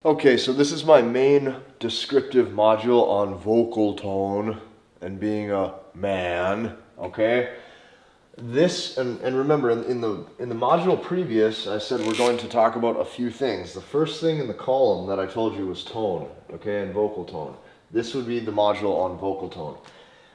Okay, so this is my main descriptive module on vocal tone and being a man, okay? This, and remember, in the module previous, I said we're going to talk about a few things. The first thing in the column that I told you was tone, okay, and vocal tone. This would be the module on vocal tone.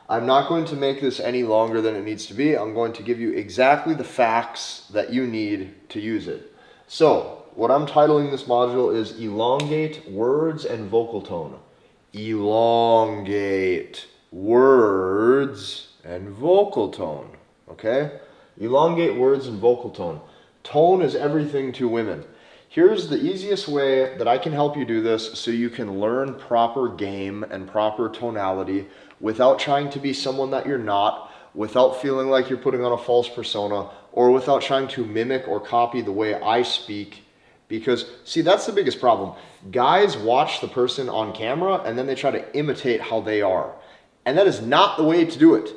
I'm not going to make this any longer than it needs to be. I'm going to give you exactly the facts that you need to use it. So, what I'm titling this module is Elongate Words and Vocal Tone. Elongate words and vocal tone, okay? Elongate words and vocal tone. Tone is everything to women. Here's the easiest way that I can help you do this so you can learn proper game and proper tonality without trying to be someone that you're not, without feeling like you're putting on a false persona, or without trying to mimic or copy the way I speak. Because, see, that's the biggest problem. Guys watch the person on camera and then they try to imitate how they are. And that is not the way to do it.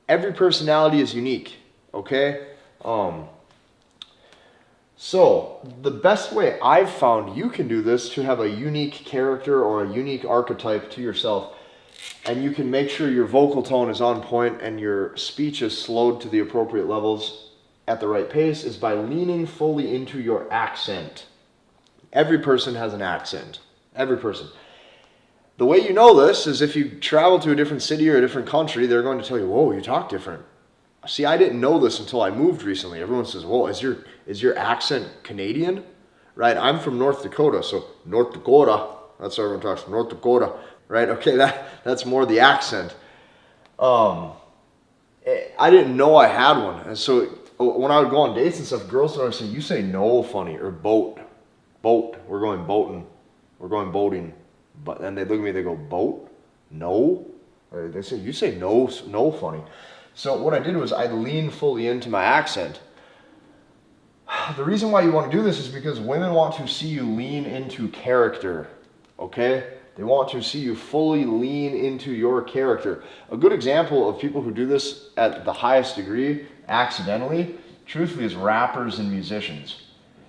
Every personality is unique, okay? So, the best way I've found you can do this to have a unique character or a unique archetype to yourself, and you can make sure your vocal tone is on point and your speech is slowed to the appropriate levels at the right pace, is by leaning fully into your accent. Every person has an accent. Every person. The way you know this is if you travel to a different city or a different country, they're going to tell you, whoa, you talk different. See, I didn't know this until I moved recently. Everyone says, whoa, is your accent Canadian? Right? I'm from North Dakota, so North Dakota, that's how everyone talks, North Dakota. Right? Okay, that's more the accent. I didn't know I had one. And so when I would go on dates and stuff, girls would always say, you say no funny, or boat, we're going boating, we're going boating. But then they look at me, they go, boat? No? Or they say, you say no funny. So what I did was I leaned fully into my accent. The reason why you want to do this is because women want to see you lean into character, okay? They want to see you fully lean into your character. A good example of people who do this at the highest degree, accidentally, truthfully, is rappers and musicians.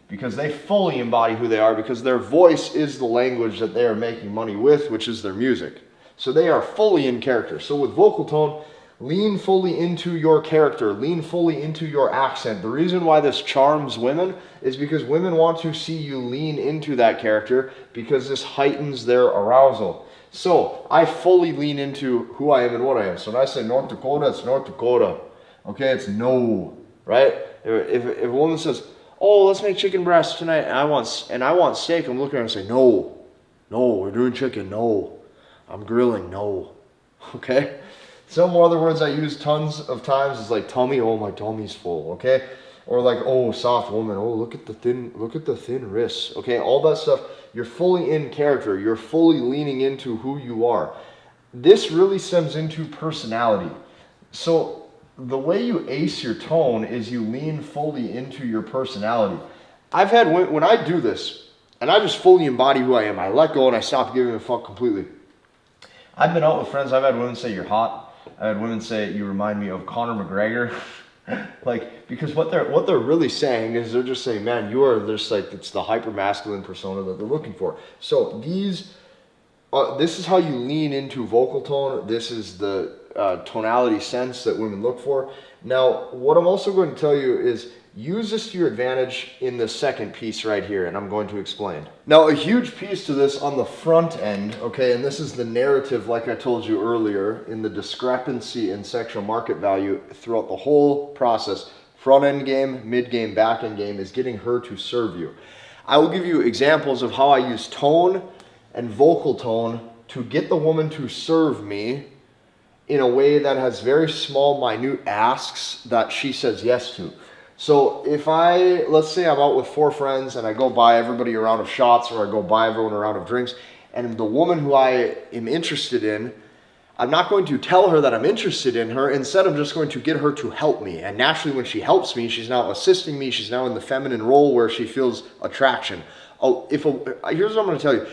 Because they fully embody who they are, because their voice is the language that they are making money with, which is their music. So they are fully in character. So with vocal tone, lean fully into your character, lean fully into your accent. The reason why this charms women is because women want to see you lean into that character, because this heightens their arousal. So I fully lean into who I am and what I am. So when I say North Dakota, it's North Dakota. Okay, it's no, right? If a woman says, oh, let's make chicken breast tonight, and I want steak, I'm looking at her and say, no, we're doing chicken, no. I'm grilling, no. Okay? Some other words I use tons of times is like tummy, oh, my tummy's full, okay? Or like, oh, soft woman, oh, look at the thin wrists, okay? All that stuff, you're fully in character, you're fully leaning into who you are. This really stems into personality. So the way you ace your tone is you lean fully into your personality. I've had, when I do this, and I just fully embody who I am, I let go and I stop giving a fuck completely. I've been out with friends, I've had women say you're hot. I've had women say you remind me of Conor McGregor. Like, because what they're really saying is they're just saying, man, you are just like, it's the hyper masculine persona that they're looking for. So this is how you lean into vocal tone. This is the tonality sense that women look for. Now, what I'm also going to tell you is use this to your advantage in the second piece right here, and I'm going to explain. Now, a huge piece to this on the front end, okay, and this is the narrative like I told you earlier, in the discrepancy in sexual market value throughout the whole process, front end game, mid game, back end game, is getting her to serve you. I will give you examples of how I use tone and vocal tone to get the woman to serve me in a way that has very small, minute asks that she says yes to. So if let's say I'm out with 4 friends and I go buy everybody a round of shots, or I go buy everyone a round of drinks, and the woman who I am interested in, I'm not going to tell her that I'm interested in her. Instead, I'm just going to get her to help me. And naturally, when she helps me, she's now assisting me. She's now in the feminine role where she feels attraction. Oh, here's what I'm going to tell you.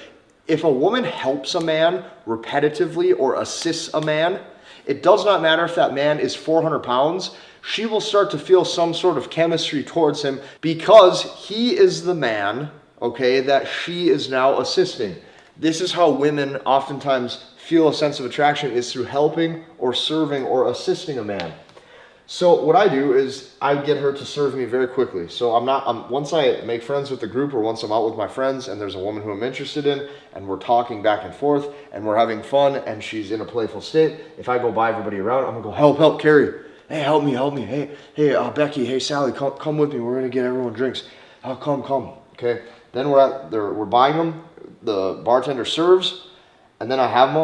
If a woman helps a man repetitively or assists a man, it does not matter if that man is 400 pounds. She will start to feel some sort of chemistry towards him because he is the man okay, that she is now assisting. This is how women oftentimes feel a sense of attraction, is through helping or serving or assisting a man. So what I do is I get her to serve me very quickly. So once I make friends with the group, or once I'm out with my friends and there's a woman who I'm interested in and we're talking back and forth and we're having fun and she's in a playful state, if I go by everybody around, I'm gonna go, help, Carrie. Hey, help me. Hey, Becky, hey, Sally, come with me. We're gonna get everyone drinks. Come. Okay. Then we're buying them. The bartender serves, and then I have them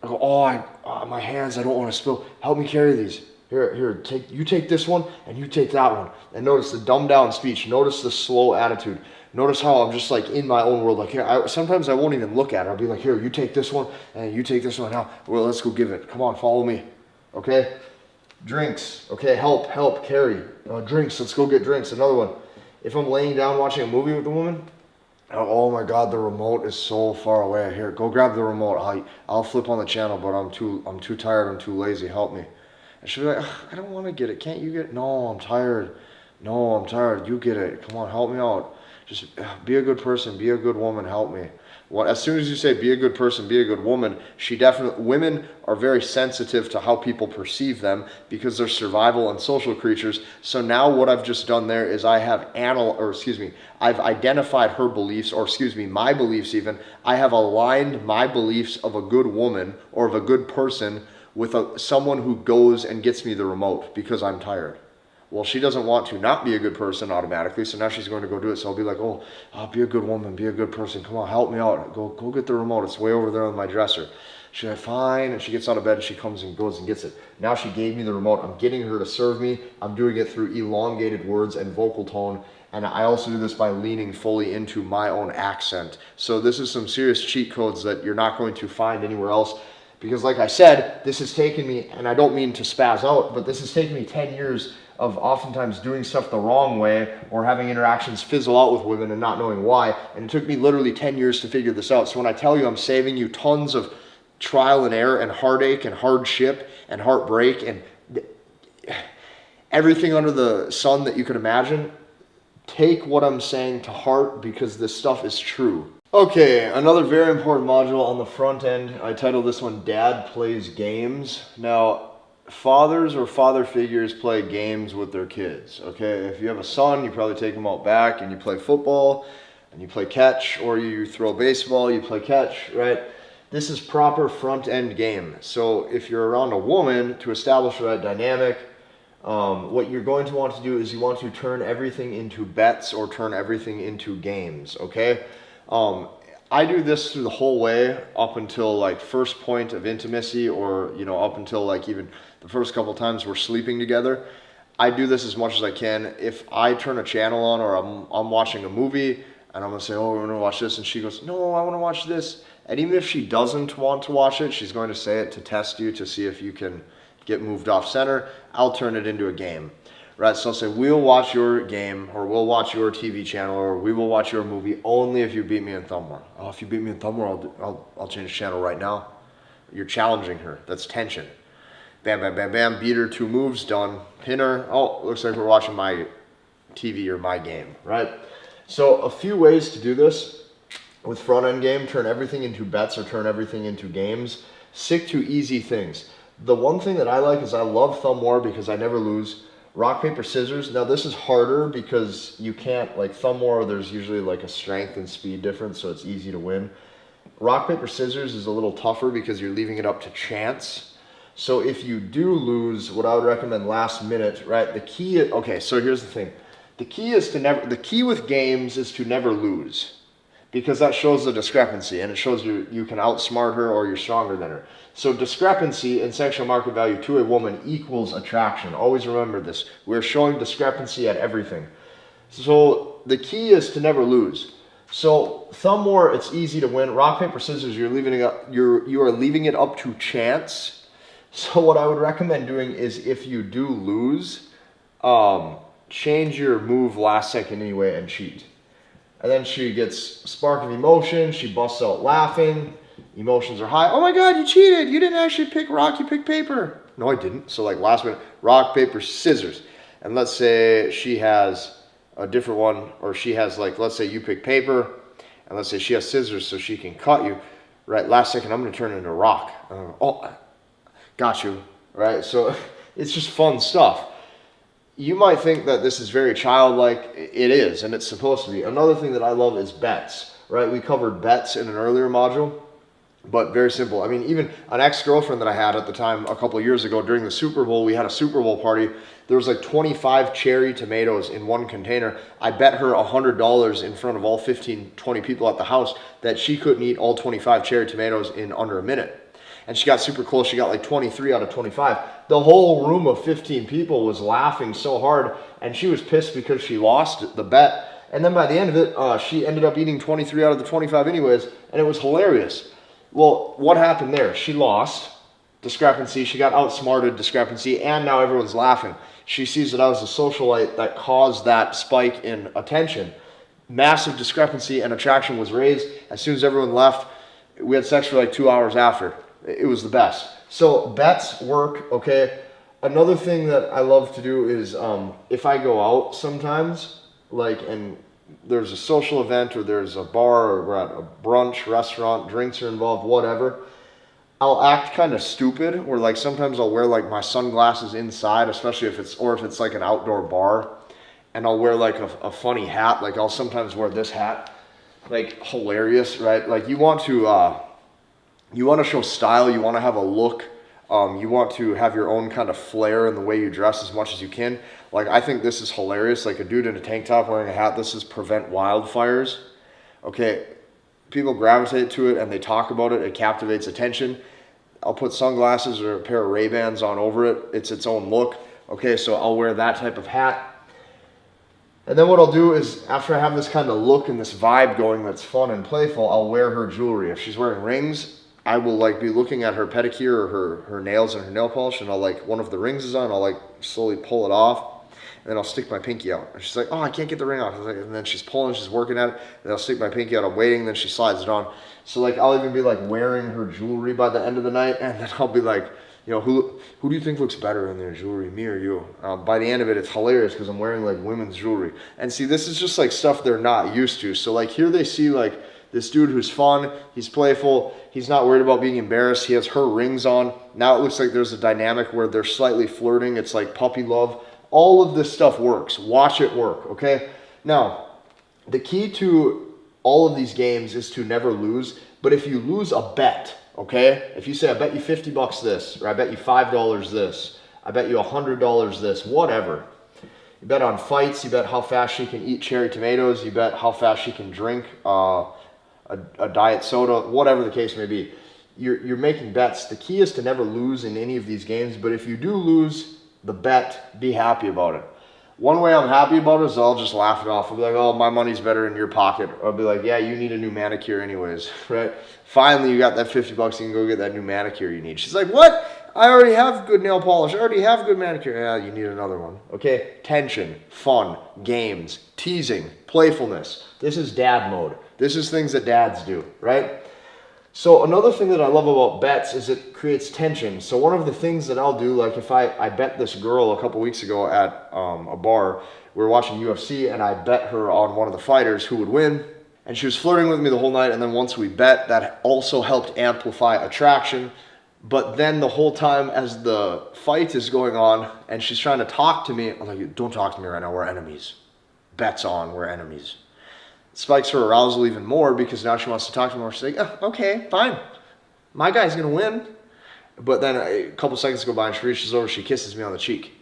all. I go, my hands, I don't want to spill. Help me carry these. Here, take this one and you take that one. And notice the dumbed down speech. Notice the slow attitude. Notice how I'm just like in my own world. Like here, sometimes I won't even look at it. I'll be like, here, you take this one and you take this one. Now, well, let's go give it. Come on, follow me. Okay. Drinks. Okay, help, carry. Drinks. Let's go get drinks. Another one. If I'm laying down watching a movie with a woman, oh my God, the remote is so far away. Here, go grab the remote. I'll flip on the channel, but I'm too tired. I'm too lazy. Help me. And she'll be like, I don't want to get it. Can't you get it? No, I'm tired. You get it. Come on, help me out. Just be a good person. Be a good woman. Help me. As soon as you say be a good person, be a good woman, women are very sensitive to how people perceive them because they're survival and social creatures. So now what I've just done there is I've identified her beliefs, my beliefs even. I have aligned my beliefs of a good woman or of a good person with someone who goes and gets me the remote because I'm tired. Well, she doesn't want to not be a good person automatically, so now she's going to go do it. So I'll be like, be a good woman, be a good person. Come on, help me out. Go get the remote. It's way over there on my dresser. She's like, fine. And she gets out of bed and she comes and goes and gets it. Now she gave me the remote. I'm getting her to serve me. I'm doing it through elongated words and vocal tone. And I also do this by leaning fully into my own accent. So this is some serious cheat codes that you're not going to find anywhere else. Because like I said, this has taken me, and I don't mean to spaz out, but this has taken me 10 years of oftentimes doing stuff the wrong way or having interactions fizzle out with women and not knowing why. And it took me literally 10 years to figure this out. So when I tell you I'm saving you tons of trial and error and heartache and hardship and heartbreak and everything under the sun that you could imagine, take what I'm saying to heart because this stuff is true. Okay, another very important module on the front end. I titled this one Dad Plays Games. Now, fathers or father figures play games with their kids, okay? If you have a son, you probably take him out back and you play football and you play catch, or you throw baseball, you play catch, right? This is proper front end game. So if you're around a woman to establish that dynamic, what you're going to want to do is you want to turn everything into bets or turn everything into games, okay? I do this through the whole way up until like first point of intimacy, or up until like even the first couple times we're sleeping together. I do this as much as I can. If I turn a channel on or I'm watching a movie and I'm gonna say, we're gonna watch this, and she goes, no, I want to watch this, and even if she doesn't want to watch it, she's going to say it to test you to see if you can get moved off center. I'll turn it into a game. Right, so I'll say, we'll watch your game, or we'll watch your TV channel, or we will watch your movie only if you beat me in Thumb War. Oh, if you beat me in Thumb War, I'll change channel right now. You're challenging her. That's tension. Bam, bam, bam, bam. Beat her, 2 moves, done. Pin her. Oh, looks like we're watching my TV or my game, right? So a few ways to do this with front end game. Turn everything into bets or turn everything into games. Stick to easy things. The one thing that I like is I love Thumb War because I never lose. Rock, paper, scissors. Now this is harder because you can't, like Thumb War, there's usually like a strength and speed difference, so it's easy to win. Rock, paper, scissors is a little tougher because you're leaving it up to chance. So if you do lose, what I would recommend last minute, right? The key, okay, so here's the thing. The key with games is to never lose, because that shows the discrepancy and it shows you can outsmart her or you're stronger than her. So discrepancy in sexual market value to a woman equals attraction. Always remember this. We're showing discrepancy at everything. So the key is to never lose. So Thumb War, it's easy to win. Rock, paper, scissors, you are leaving it up to chance. So what I would recommend doing is, if you do lose, change your move last second anyway and cheat. And then she gets spark of emotion. She busts out laughing. Emotions are high. Oh my God, you cheated. You didn't actually pick rock, you picked paper. No, I didn't. So like last minute, rock, paper, scissors. And let's say she has a different one, or she has, like, let's say you pick paper and let's say she has scissors so she can cut you, right? Last second, I'm going to turn into a rock. Oh, got you, right? So it's just fun stuff. You might think that this is very childlike. It is, and it's supposed to be. Another thing that I love is bets, right? We covered bets in an earlier module, but very simple. I mean, even an ex-girlfriend that I had at the time a couple of years ago during the Super Bowl, we had a Super Bowl party. There was like 25 cherry tomatoes in one container. I bet her $100 in front of all 15, 20 people at the house that she couldn't eat all 25 cherry tomatoes in under a minute. And she got super close. She got like 23 out of 25. The whole room of 15 people was laughing so hard, and she was pissed because she lost the bet. And then by the end of it, she ended up eating 23 out of the 25 anyways, and it was hilarious. Well, what happened there? She lost, discrepancy. She got outsmarted, discrepancy, and now everyone's laughing. She sees that I was a socialite that caused that spike in attention. Massive discrepancy, and attraction was raised. As soon as everyone left, we had sex for like 2 hours after. It was the best. So bets work, okay? Another thing that I love to do is if I go out sometimes, like, and there's a social event or there's a bar or we're at a brunch, restaurant, drinks are involved, whatever, I'll act kind of stupid, or like sometimes I'll wear like my sunglasses inside, especially if it's like an outdoor bar, and I'll wear like a funny hat. Like I'll sometimes wear this hat, like hilarious, right? Like you want to show style, you want to have a look, you want to have your own kind of flair in the way you dress as much as you can. Like I think this is hilarious, like a dude in a tank top wearing a hat. This is prevent wildfires. Okay, people gravitate to it and they talk about it. It captivates attention. I'll put sunglasses or a pair of Ray-Bans on over it. It's its own look. Okay, so I'll wear that type of hat. And then what I'll do is, after I have this kind of look and this vibe going that's fun and playful, I'll wear her jewelry. If she's wearing rings, I will like be looking at her pedicure or her nails and her nail polish, and I'll like, one of the rings is on, I'll like slowly pull it off, and then I'll stick my pinky out. And she's like, oh, I can't get the ring off. And then she's pulling, she's working at it, and I'll stick my pinky out, I'm waiting, then she slides it on. So like, I'll even be like wearing her jewelry by the end of the night, and then I'll be like, you know, who do you think looks better in their jewelry, me or you? By the end of it, it's hilarious because I'm wearing like women's jewelry. And see, this is just like stuff they're not used to. So like here they see like this dude who's fun, he's playful, he's not worried about being embarrassed, he has her rings on. Now it looks like there's a dynamic where they're slightly flirting, it's like puppy love. All of this stuff works. Watch it work, okay? Now, the key to all of these games is to never lose, but if you lose a bet, okay? If you say, I bet you 50 bucks this, or I bet you $5 this, I bet you $100 this, whatever. You bet on fights, you bet how fast she can eat cherry tomatoes, you bet how fast she can drink a diet soda, whatever the case may be. You're making bets. The key is to never lose in any of these games, but if you do lose the bet, be happy about it. One way I'm happy about it is I'll just laugh it off. I'll be like, oh, my money's better in your pocket. Or I'll be like, yeah, you need a new manicure anyways, right? Finally, you got that 50 bucks, you can go get that new manicure you need. She's like, what? I already have good nail polish. I already have good manicure. Yeah, you need another one, okay? Tension, fun, games, teasing, playfulness. This is dad mode. This is things that dads do, right? So another thing that I love about bets is it creates tension. So one of the things that I'll do, like if I bet this girl a couple weeks ago at a bar, we were watching UFC, and I bet her on one of the fighters who would win. And she was flirting with me the whole night, and then once we bet, that also helped amplify attraction. But then the whole time as the fight is going on and she's trying to talk to me, I'm like, don't talk to me right now, we're enemies. Bet's on, we're enemies. Spikes her arousal even more because now she wants to talk to me more. She's like, oh, okay, fine. My guy's going to win. But then a couple seconds go by and she reaches over, she kisses me on the cheek.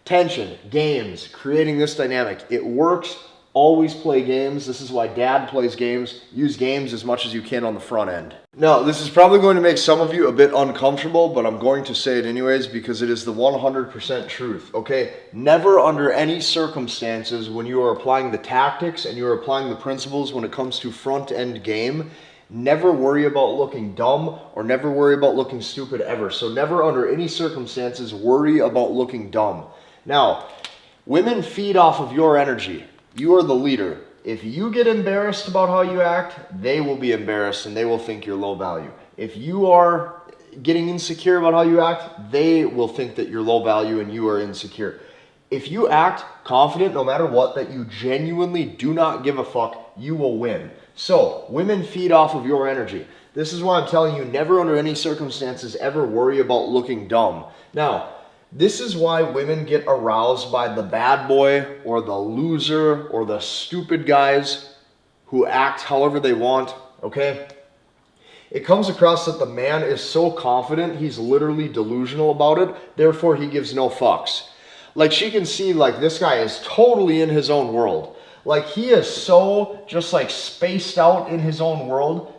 Tension, games, creating this dynamic. It works. Always play games. This is why dad plays games. Use games as much as you can on the front end. Now, this is probably going to make some of you a bit uncomfortable, but I'm going to say it anyways because it is the 100% truth, okay? Never under any circumstances when you are applying the tactics and you are applying the principles when it comes to front end game, never worry about looking dumb or never worry about looking stupid ever. So never under any circumstances worry about looking dumb. Now, women feed off of your energy. You are the leader. If you get embarrassed about how you act, they will be embarrassed and they will think you're low value. If you are getting insecure about how you act, they will think that you're low value and you are insecure. If you act confident no matter what, that you genuinely do not give a fuck, you will win. So, women feed off of your energy. This is why I'm telling you, never under any circumstances ever worry about looking dumb. Now, this is why women get aroused by the bad boy or the loser or the stupid guys who act however they want, okay? It comes across that the man is so confident, he's literally delusional about it, therefore he gives no fucks. Like, she can see, like, this guy is totally in his own world. Like, he is so just like spaced out in his own world,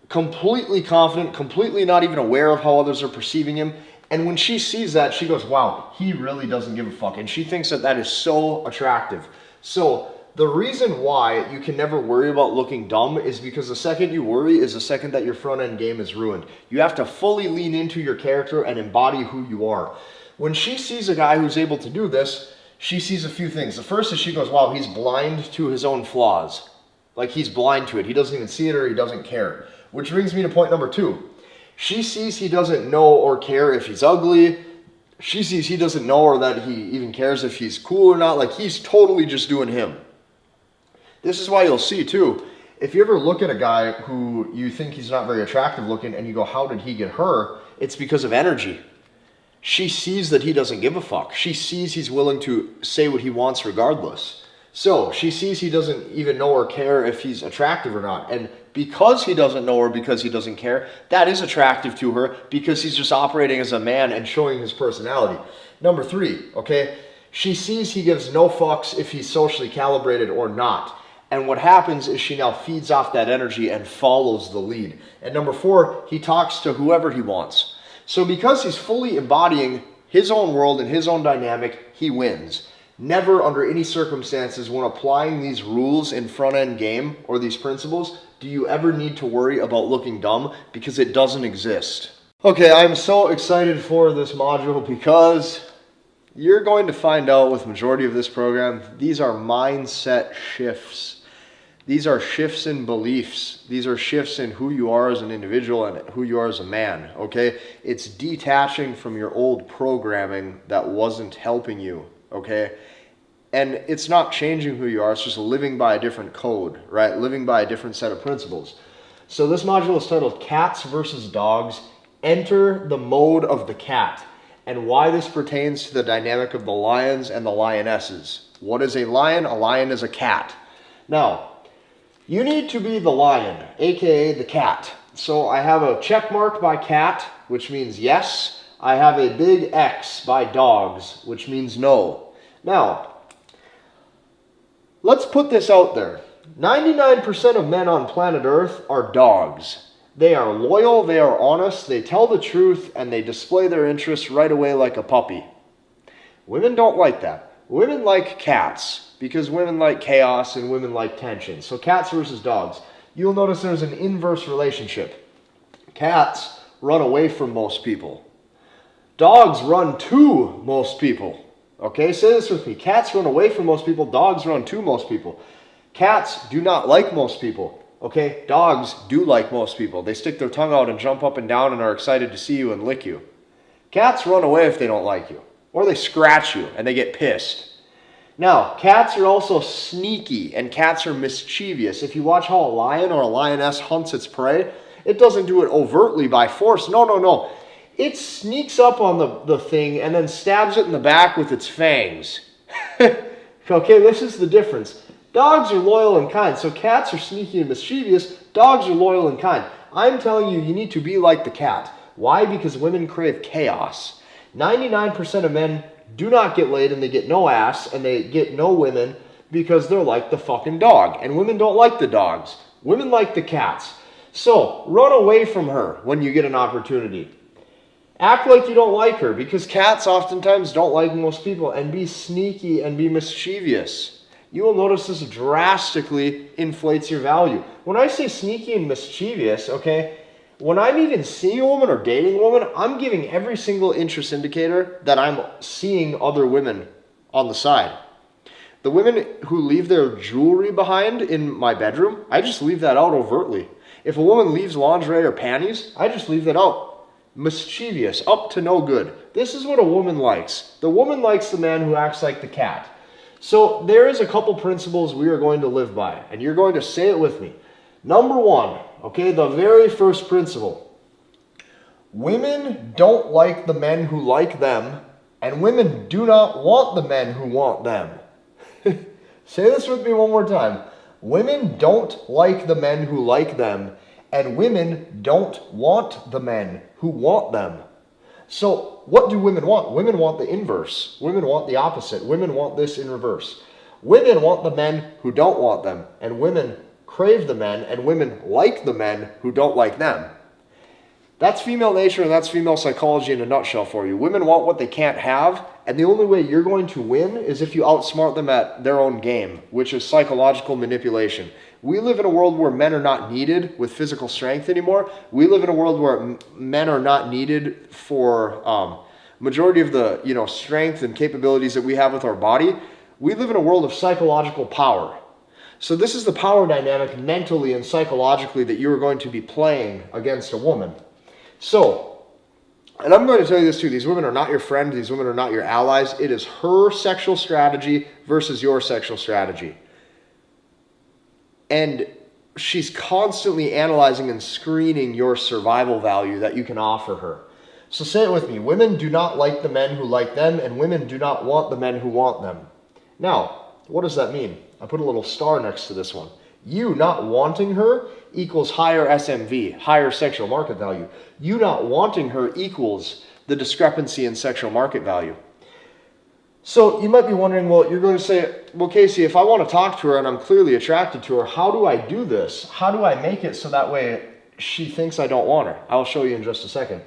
completely confident, completely not even aware of how others are perceiving him. And when she sees that, she goes, wow, he really doesn't give a fuck. And she thinks that that is so attractive. So the reason why you can never worry about looking dumb is because the second you worry is the second that your front end game is ruined. You have to fully lean into your character and embody who you are. When she sees a guy who's able to do this, she sees a few things. The first is she goes, wow, he's blind to his own flaws. Like, he's blind to it. He doesn't even see it or he doesn't care. Which brings me to point number 2. She sees he doesn't know or care if he's ugly. She sees he doesn't know or that he even cares if he's cool or not. Like, he's totally just doing him. This is why you'll see too, if you ever look at a guy who you think he's not very attractive looking and you go, how did he get her? It's because of energy. She sees that he doesn't give a fuck. She sees he's willing to say what he wants regardless. So she sees he doesn't even know or care if he's attractive or not. And because he doesn't know or because he doesn't care, that is attractive to her because he's just operating as a man and showing his personality. Number 3, okay? She sees he gives no fucks if he's socially calibrated or not. And what happens is she now feeds off that energy and follows the lead. And number 4, he talks to whoever he wants. So because he's fully embodying his own world and his own dynamic, he wins. Never under any circumstances when applying these rules in front-end game or these principles do you ever need to worry about looking dumb, because it doesn't exist. Okay, I'm so excited for this module because you're going to find out with majority of this program, these are mindset shifts. These are shifts in beliefs. These are shifts in who you are as an individual and who you are as a man, okay? It's detaching from your old programming that wasn't helping you, okay? And it's not changing who you are, it's just living by a different code, right? Living by a different set of principles. So this module is titled Cats versus Dogs, Enter the Mode of the Cat, and why this pertains to the dynamic of the lions and the lionesses. What is a lion? A lion is a cat. Now, you need to be the lion, aka the cat. So I have a check mark by cat, which means yes. I have a big X by dogs, which means no. Now, let's put this out there. 99% of men on planet Earth are dogs. They are loyal, they are honest, they tell the truth, and they display their interests right away like a puppy. Women don't like that. Women like cats, because women like chaos and women like tension. So cats versus dogs. You'll notice there's an inverse relationship. Cats run away from most people. Dogs run to most people. Okay, say this with me. Cats run away from most people. Dogs run to most people. Cats do not like most people. Okay, dogs do like most people. They stick their tongue out and jump up and down and are excited to see you and lick you. Cats run away if they don't like you. Or they scratch you and they get pissed. Now, cats are also sneaky and cats are mischievous. If you watch how a lion or a lioness hunts its prey, it doesn't do it overtly by force. No. It sneaks up on the thing and then stabs it in the back with its fangs. Okay, this is the difference. Dogs are loyal and kind, so cats are sneaky and mischievous. Dogs are loyal and kind. I'm telling you, you need to be like the cat. Why? Because women crave chaos. 99% of men do not get laid and they get no ass and they get no women because they're like the fucking dog. And women don't like the dogs. Women like the cats. So run away from her when you get an opportunity. Act like you don't like her because cats oftentimes don't like most people, and be sneaky and be mischievous. You will notice this drastically inflates your value. When I say sneaky and mischievous, okay, when I'm even seeing a woman or dating a woman, I'm giving every single interest indicator that I'm seeing other women on the side. The women who leave their jewelry behind in my bedroom, I just leave that out overtly. If a woman leaves lingerie or panties, I just leave that out. Mischievous, up to no good. This is what a woman likes. The woman likes the man who acts like the cat. So there is a couple principles we are going to live by, and you're going to say it with me. Number one, okay, the very first principle. Women don't like the men who like them, and women do not want the men who want them. Say this with me one more time. Women don't like the men who like them, and women don't want the men who want them. So what do women want? Women want the inverse. Women want the opposite. Women want this in reverse. Women want the men who don't want them, and women crave the men, and women like the men who don't like them. That's female nature, and that's female psychology in a nutshell for you. Women want what they can't have, and the only way you're going to win is if you outsmart them at their own game, which is psychological manipulation. We live in a world where men are not needed with physical strength anymore. We live in a world where men are not needed for majority of the strength and capabilities that we have with our body. We live in a world of psychological power. So this is the power dynamic mentally and psychologically that you're going to be playing against a woman. So, and I'm going to tell you this too, these women are not your friend, these women are not your allies. It is her sexual strategy versus your sexual strategy. And she's constantly analyzing and screening your survival value that you can offer her. So say it with me. Women do not like the men who like them, and women do not want the men who want them. Now, what does that mean? I put a little star next to this one. You not wanting her equals higher SMV, higher sexual market value. You not wanting her equals the discrepancy in sexual market value. So you might be wondering, well, you're going to say, well, Casey, if I want to talk to her and I'm clearly attracted to her, how do I do this? How do I make it so that way she thinks I don't want her? I'll show you in just a second.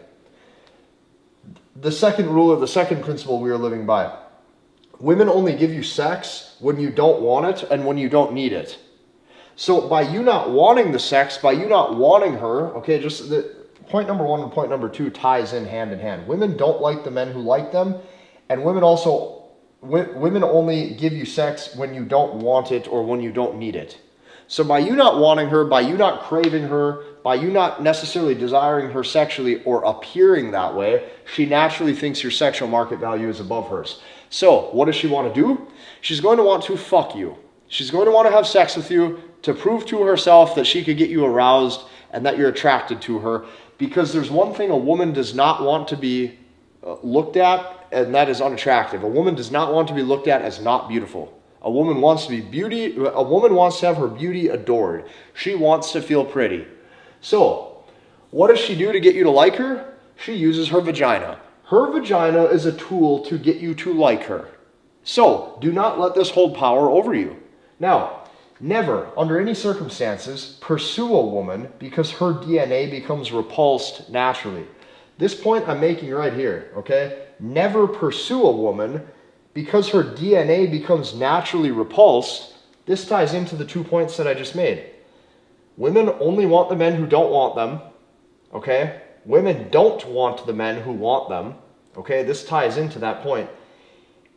The second rule or the second principle we are living by. Women only give you sex when you don't want it and when you don't need it. So by you not wanting the sex, by you not wanting her, okay, just the point number one and point number two ties in hand. Women don't like the men who like them, and women only give you sex when you don't want it or when you don't need it. So by you not wanting her, by you not craving her, by you not necessarily desiring her sexually or appearing that way, she naturally thinks your sexual market value is above hers. So what does she want to do? She's going to want to fuck you. She's going to want to have sex with you to prove to herself that she could get you aroused and that you're attracted to her. Because there's one thing a woman does not want to be looked at, and that is unattractive. A woman does not want to be looked at as not beautiful. A woman wants to have her beauty adored. She wants to feel pretty. So, what does she do to get you to like her? She uses her vagina. Her vagina is a tool to get you to like her. So, do not let this hold power over you. Now, never, under any circumstances, pursue a woman because her DNA becomes repulsed naturally. This point I'm making right here, okay? Never pursue a woman because her DNA becomes naturally repulsed. This ties into the 2 points that I just made. Women only want the men who don't want them, okay? Women don't want the men who want them, okay? This ties into that point.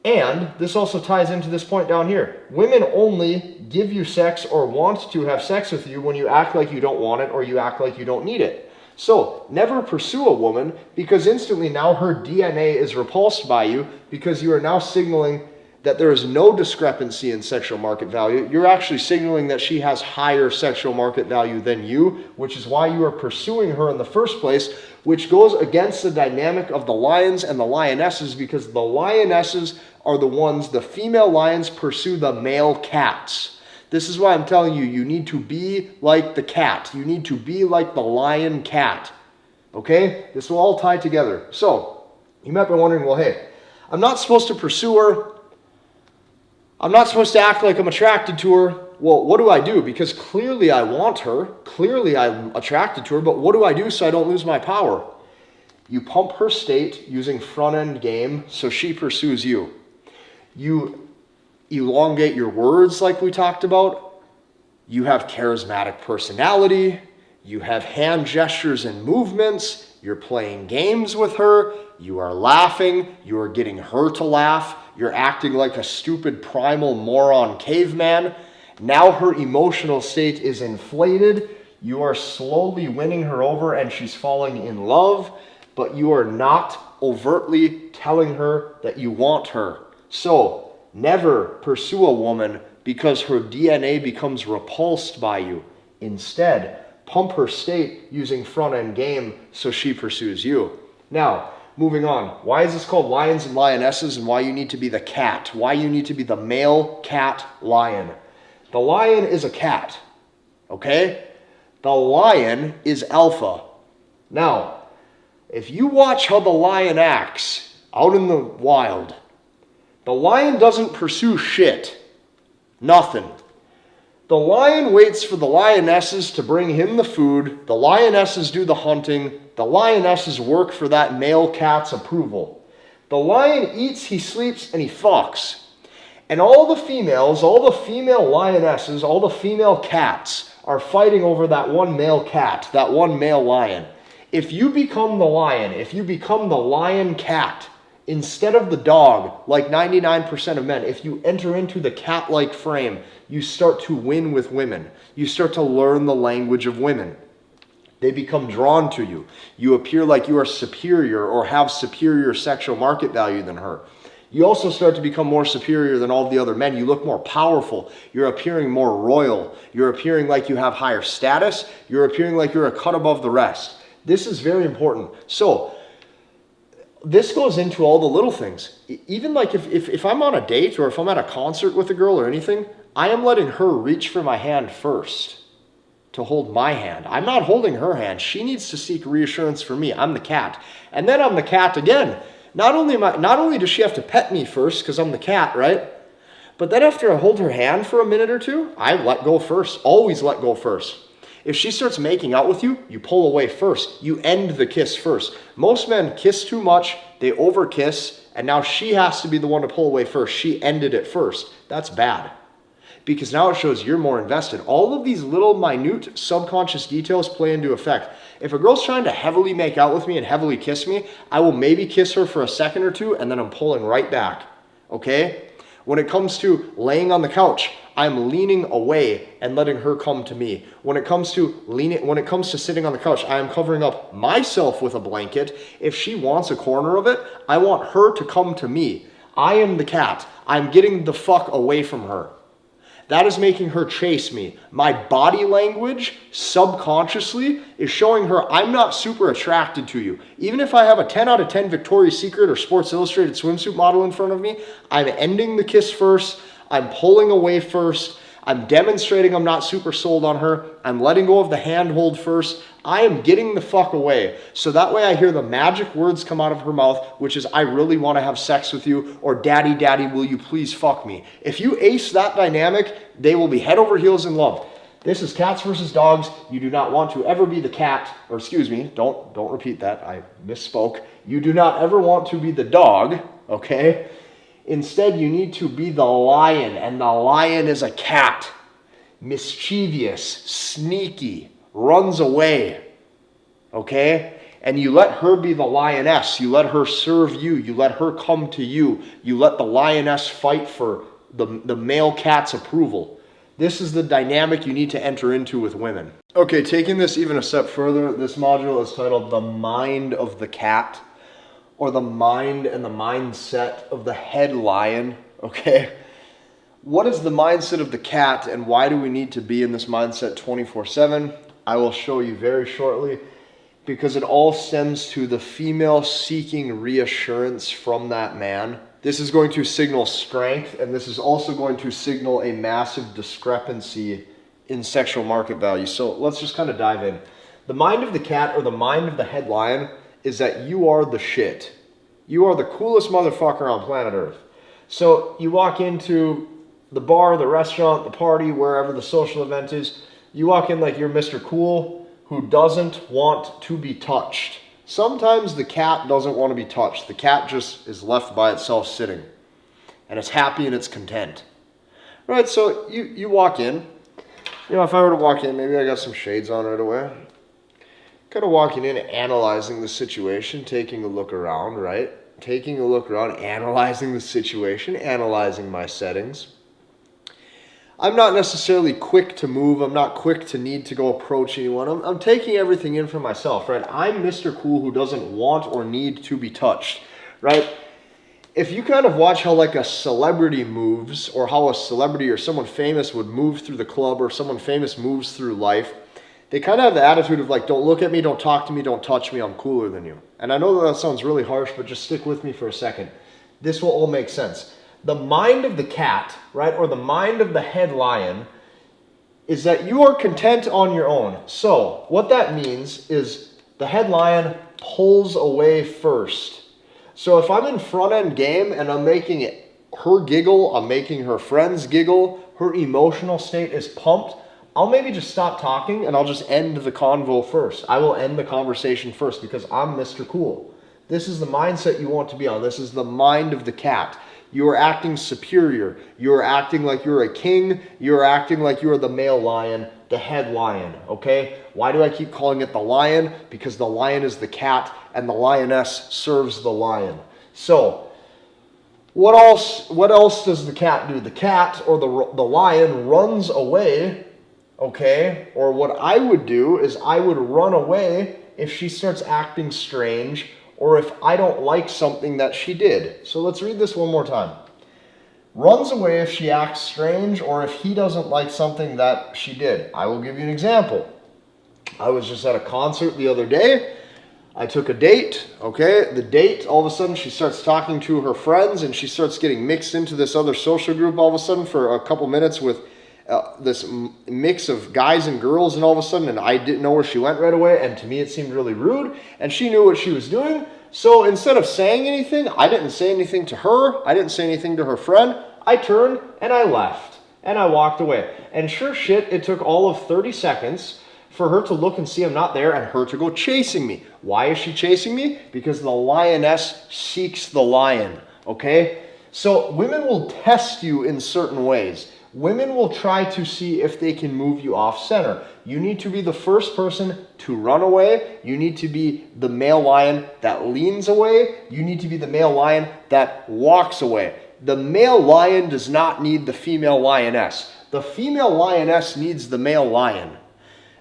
And this also ties into this point down here. Women only give you sex or want to have sex with you when you act like you don't want it or you act like you don't need it. So, never pursue a woman because instantly now her DNA is repulsed by you because you are now signaling that there is no discrepancy in sexual market value. You're actually signaling that she has higher sexual market value than you, which is why you are pursuing her in the first place, which goes against the dynamic of the lions and the lionesses because the lionesses are the ones, the female lions pursue the male cats. This is why I'm telling you, you need to be like the cat. You need to be like the lion cat. Okay? This will all tie together. So, you might be wondering, well, hey, I'm not supposed to pursue her. I'm not supposed to act like I'm attracted to her. Well, what do I do? Because clearly I want her. Clearly I'm attracted to her. But what do I do so I don't lose my power? You pump her state using front-end game so she pursues you. You elongate your words like we talked about. You have charismatic personality. You have hand gestures and movements. You're playing games with her. You are laughing. You are getting her to laugh. You're acting like a stupid primal moron caveman. Now her emotional state is inflated. You are slowly winning her over and she's falling in love, but you are not overtly telling her that you want her. So, never pursue a woman because her DNA becomes repulsed by you. Instead, pump her state using front-end game so she pursues you. Now, moving on. Why is this called lions and lionesses, and why you need to be the cat? Why you need to be the male cat lion? The lion is a cat, okay? The lion is alpha. Now, if you watch how the lion acts out in the wild, the lion doesn't pursue shit. Nothing. The lion waits for the lionesses to bring him the food. The lionesses do the hunting. The lionesses work for that male cat's approval. The lion eats, he sleeps, and he fucks. And all the females, all the female lionesses, all the female cats are fighting over that one male cat, that one male lion. If you become the lion, if you become the lion cat, instead of the dog, like 99% of men, if you enter into the cat-like frame, you start to win with women. You start to learn the language of women. They become drawn to you. You appear like you are superior or have superior sexual market value than her. You also start to become more superior than all the other men. You look more powerful. You're appearing more royal. You're appearing like you have higher status. You're appearing like you're a cut above the rest. This is very important. So, this goes into all the little things. Even like if I'm on a date or if I'm at a concert with a girl or anything, I am letting her reach for my hand first to hold my hand. I'm not holding her hand. She needs to seek reassurance from me. I'm the cat. And then I'm the cat again. Not only does she have to pet me first because I'm the cat, right? But then after I hold her hand for a minute or two, I let go first. Always let go first. If she starts making out with you, you pull away first. You end the kiss first. Most men kiss too much, they overkiss, and now she has to be the one to pull away first. She ended it first. That's bad. Because now it shows you're more invested. All of these little minute subconscious details play into effect. If a girl's trying to heavily make out with me and heavily kiss me, I will maybe kiss her for a second or two and then I'm pulling right back. Okay? When it comes to laying on the couch, I'm leaning away and letting her come to me. When it comes to sitting on the couch, I am covering up myself with a blanket. If she wants a corner of it, I want her to come to me. I am the cat. I'm getting the fuck away from her. That is making her chase me. My body language, subconsciously, is showing her I'm not super attracted to you. Even if I have a 10 out of 10 Victoria's Secret or Sports Illustrated swimsuit model in front of me, I'm ending the kiss first. I'm pulling away first. I'm demonstrating I'm not super sold on her. I'm letting go of the handhold first. I am getting the fuck away. So that way I hear the magic words come out of her mouth, which is, I really want to have sex with you, or daddy, daddy, will you please fuck me? If you ace that dynamic, they will be head over heels in love. This is cats versus dogs. You do not want to ever be the cat, or excuse me, don't repeat that. I misspoke. You do not ever want to be the dog, okay? Instead, you need to be the lion, and the lion is a cat. Mischievous, sneaky, runs away, okay? And you let her be the lioness. You let her serve you. You let her come to you. You let the lioness fight for the male cat's approval. This is the dynamic you need to enter into with women. Okay, taking this even a step further, this module is titled The Mind of the Cat, or the mind and the mindset of the head lion, okay? What is the mindset of the cat, and why do we need to be in this mindset 24/7? I will show you very shortly, because it all stems to the female seeking reassurance from that man. This is going to signal strength, and this is also going to signal a massive discrepancy in sexual market value. So let's just kind of dive in. The mind of the cat, or the mind of the head lion, is that you are the shit. You are the coolest motherfucker on planet Earth. So you walk into the bar, the restaurant, the party, wherever the social event is, you walk in like you're Mr. Cool who doesn't want to be touched. Sometimes the cat doesn't want to be touched. The cat just is left by itself sitting. And it's happy and it's content. Right, so you walk in. You know, if I were to walk in, maybe I got some shades on right away. Kind of walking in, analyzing the situation, taking a look around, right? Taking a look around, analyzing the situation, analyzing my settings. I'm not necessarily quick to move. I'm not quick to need to go approach anyone. I'm taking everything in for myself, right? I'm Mr. Cool who doesn't want or need to be touched, right? if you kind of watch how like a celebrity moves, or how a celebrity or someone famous would move through the club, or someone famous moves through life, they kind of have the attitude of like, don't look at me, don't talk to me, don't touch me, I'm cooler than you. And I know that sounds really harsh, but just stick with me for a second. This will all make sense. The mind of the cat, right, or the mind of the head lion, is that you are content on your own. So what that means is the head lion pulls away first. So if I'm in front end game and I'm making her giggle, I'm making her friends giggle, her emotional state is pumped, I'll maybe just stop talking and I'll just end the convo first. I will end the conversation first because I'm Mr. Cool. This is the mindset you want to be on. This is the mind of the cat. You are acting superior. You are acting like you're a king. You are acting like you are the male lion, the head lion, okay? Why do I keep calling it the lion? Because the lion is the cat and the lioness serves the lion. So, what else does the cat do? The cat or the lion runs away, okay? Or what I would do is I would run away if she starts acting strange, or if I don't like something that she did. So let's read this one more time. Runs away if she acts strange, or if he doesn't like something that she did. I will give you an example. I was just at a concert the other day. I took a date, okay? The date, all of a sudden she starts talking to her friends and she starts getting mixed into this other social group all of a sudden for a couple minutes with this mix of guys and girls, and all of a sudden, and I didn't know where she went right away, and to me it seemed really rude, and she knew what she was doing. So instead of saying anything, I didn't say anything to her, I didn't say anything to her friend, I turned and I left, and I walked away. And sure shit, it took all of 30 seconds for her to look and see I'm not there, and her to go chasing me. Why is she chasing me? Because the lioness seeks the lion, okay? So women will test you in certain ways. Women will try to see if they can move you off center. You need to be the first person to run away. You need to be the male lion that leans away. You need to be the male lion that walks away. The male lion does not need the female lioness. The female lioness needs the male lion.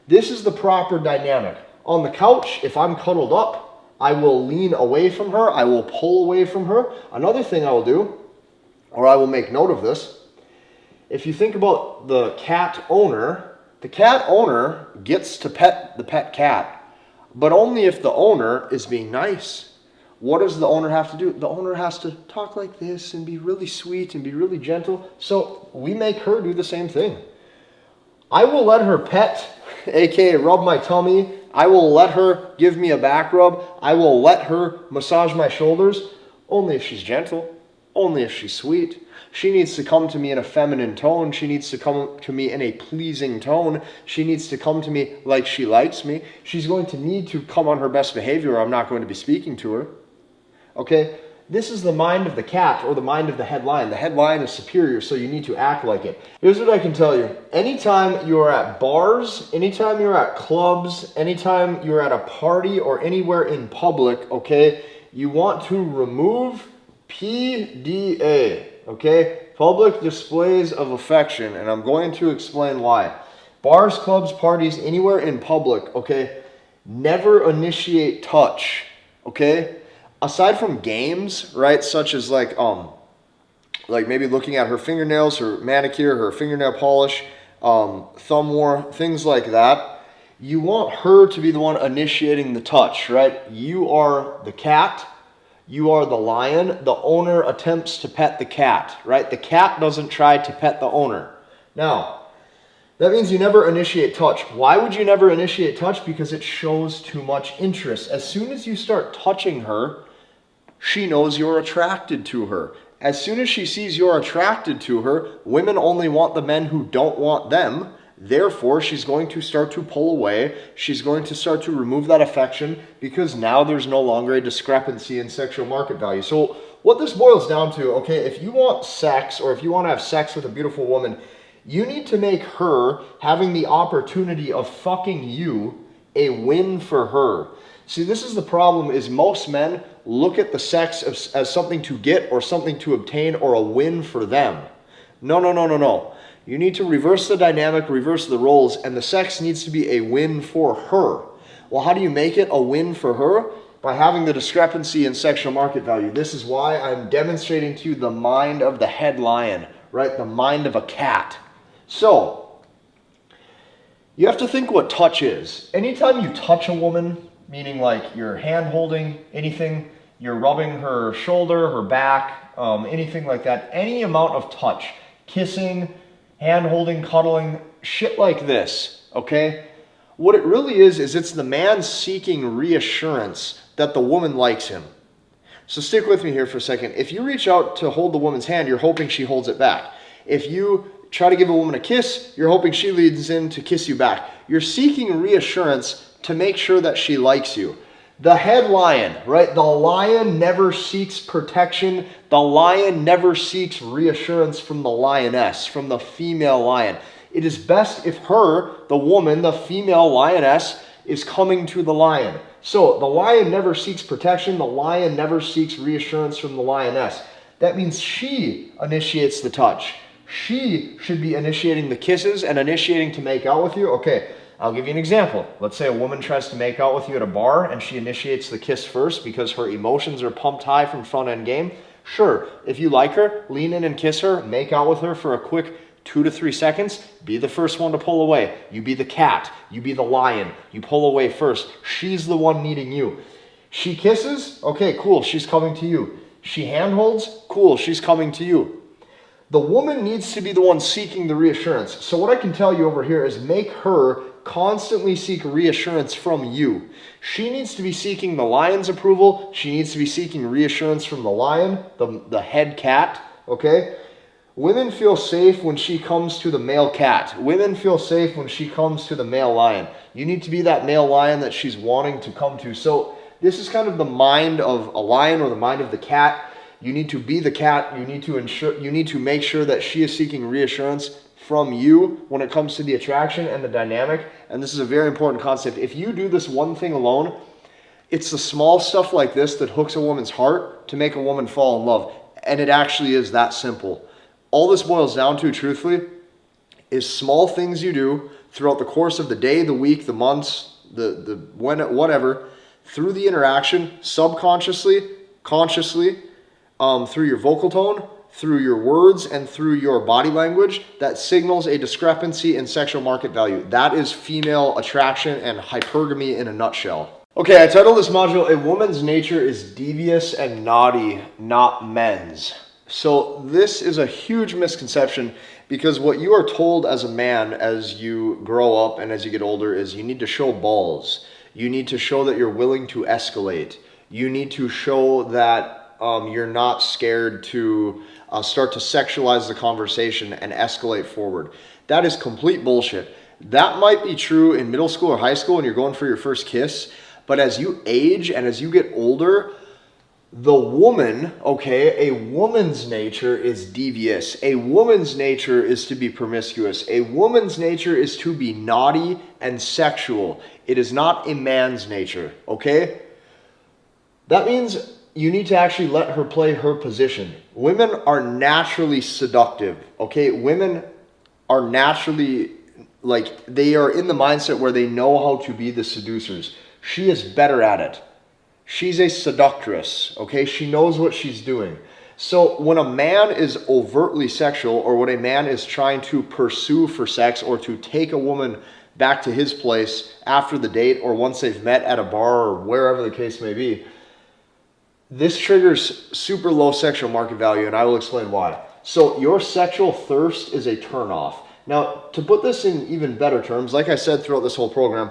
This is the proper dynamic. On the couch, if I'm cuddled up, I will lean away from her. I will pull away from her. Another thing I will do, or I will make note of this, if you think about the cat owner gets to pet the pet cat, but only if the owner is being nice. What does the owner have to do? The owner has to talk like this and be really sweet and be really gentle. So we make her do the same thing. I will let her pet, aka rub my tummy. I will let her give me a back rub. I will let her massage my shoulders, only if she's gentle, only if she's sweet. She needs to come to me in a feminine tone. She needs to come to me in a pleasing tone. She needs to come to me like she likes me. She's going to need to come on her best behavior, or I'm not going to be speaking to her. Okay? This is the mind of the cat, or the mind of the head lion. The head lion is superior, so you need to act like it. Here's what I can tell you. Anytime you are at bars, anytime you're at clubs, anytime you're at a party or anywhere in public, okay, you want to remove PDA. Okay, public displays of affection, and I'm going to explain why. Bars, clubs, parties, anywhere in public, okay, never initiate touch, okay? Aside from games, right, such as like maybe looking at her fingernails, her manicure, her fingernail polish, thumb war, things like that, you want her to be the one initiating the touch, right? You are the cat. You are the lion. The owner attempts to pet the cat, right? The cat doesn't try to pet the owner. Now, that means you never initiate touch. Why would you never initiate touch? Because it shows too much interest. As soon as you start touching her, she knows you're attracted to her. As soon as she sees you're attracted to her, women only want the men who don't want them. Therefore, she's going to start to pull away. She's going to start to remove that affection because now there's no longer a discrepancy in sexual market value. So what this boils down to, okay, if you want sex or if you want to have sex with a beautiful woman, you need to make her having the opportunity of fucking you a win for her. See, this is the problem, is most men look at the sex as something to get or something to obtain or a win for them. No. You need to reverse the dynamic, reverse the roles, and the sex needs to be a win for her. Well, how do you make it a win for her? by having the discrepancy in sexual market value. This is why I'm demonstrating to you the mind of the head lion, right? The mind of a cat. So, you have to think what touch is. Anytime you touch a woman, meaning like you're hand holding, anything, you're rubbing her shoulder, her back, anything like that, any amount of touch, kissing, hand holding, cuddling, shit like this, okay? What it really is it's the man seeking reassurance that the woman likes him. So stick with me here for a second. If you reach out to hold the woman's hand, you're hoping she holds it back. If you try to give a woman a kiss, you're hoping she leans in to kiss you back. You're seeking reassurance to make sure that she likes you. The head lion, right? The lion never seeks protection. The lion never seeks reassurance from the lioness, from the female lion. It is best if her, the woman, the female lioness, is coming to the lion. So the lion never seeks protection. The lion never seeks reassurance from the lioness. That means she initiates the touch. She should be initiating the kisses and initiating to make out with you. Okay, I'll give you an example. Let's say a woman tries to make out with you at a bar and she initiates the kiss first because her emotions are pumped high from front end game. Sure, if you like her, lean in and kiss her, make out with her for a quick 2 to 3 seconds, be the first one to pull away. You be the cat, you be the lion, you pull away first. She's the one needing you. She kisses, okay, cool, she's coming to you. She handholds, cool, she's coming to you. The woman needs to be the one seeking the reassurance. So what I can tell you over here is make her constantly seek reassurance from you. She needs to be seeking the lion's approval. She needs to be seeking reassurance from the lion, the head cat, okay? Women feel safe when she comes to the male cat. Women feel safe when she comes to the male lion. You need to be that male lion that she's wanting to come to. So this is kind of the mind of a lion or the mind of the cat. You need to be the cat. You need to make sure that she is seeking reassurance from you when it comes to the attraction and the dynamic. And this is a very important concept. If you do this one thing alone, it's the small stuff like this that hooks a woman's heart to make a woman fall in love. And it actually is that simple. All this boils down to, truthfully, is small things you do throughout the course of the day, the week, the months, whatever, through the interaction, subconsciously, consciously, through your vocal tone, through your words, and through your body language, that signals a discrepancy in sexual market value. That is female attraction and hypergamy in a nutshell. Okay, I titled this module, A Woman's Nature is Devious and Naughty, Not Men's. So this is a huge misconception because what you are told as a man as you grow up and as you get older is you need to show balls. You need to show that you're willing to escalate. You need to show that you're not scared to start to sexualize the conversation and escalate forward. That is complete bullshit. That might be true in middle school or high school when you're going for your first kiss, but as you age and as you get older, the woman, okay, a woman's nature is devious. A woman's nature is to be promiscuous. A woman's nature is to be naughty and sexual. It is not a man's nature, okay? That means you need to actually let her play her position. Women are naturally seductive, okay? Women are naturally, like, they are in the mindset where they know how to be the seducers. She is better at it. She's a seductress, okay? She knows what she's doing. So when a man is overtly sexual or when a man is trying to pursue for sex or to take a woman back to his place after the date or once they've met at a bar or wherever the case may be, this triggers super low sexual market value, and I will explain why. So your sexual thirst is a turnoff. Now, to put this in even better terms, like I said throughout this whole program,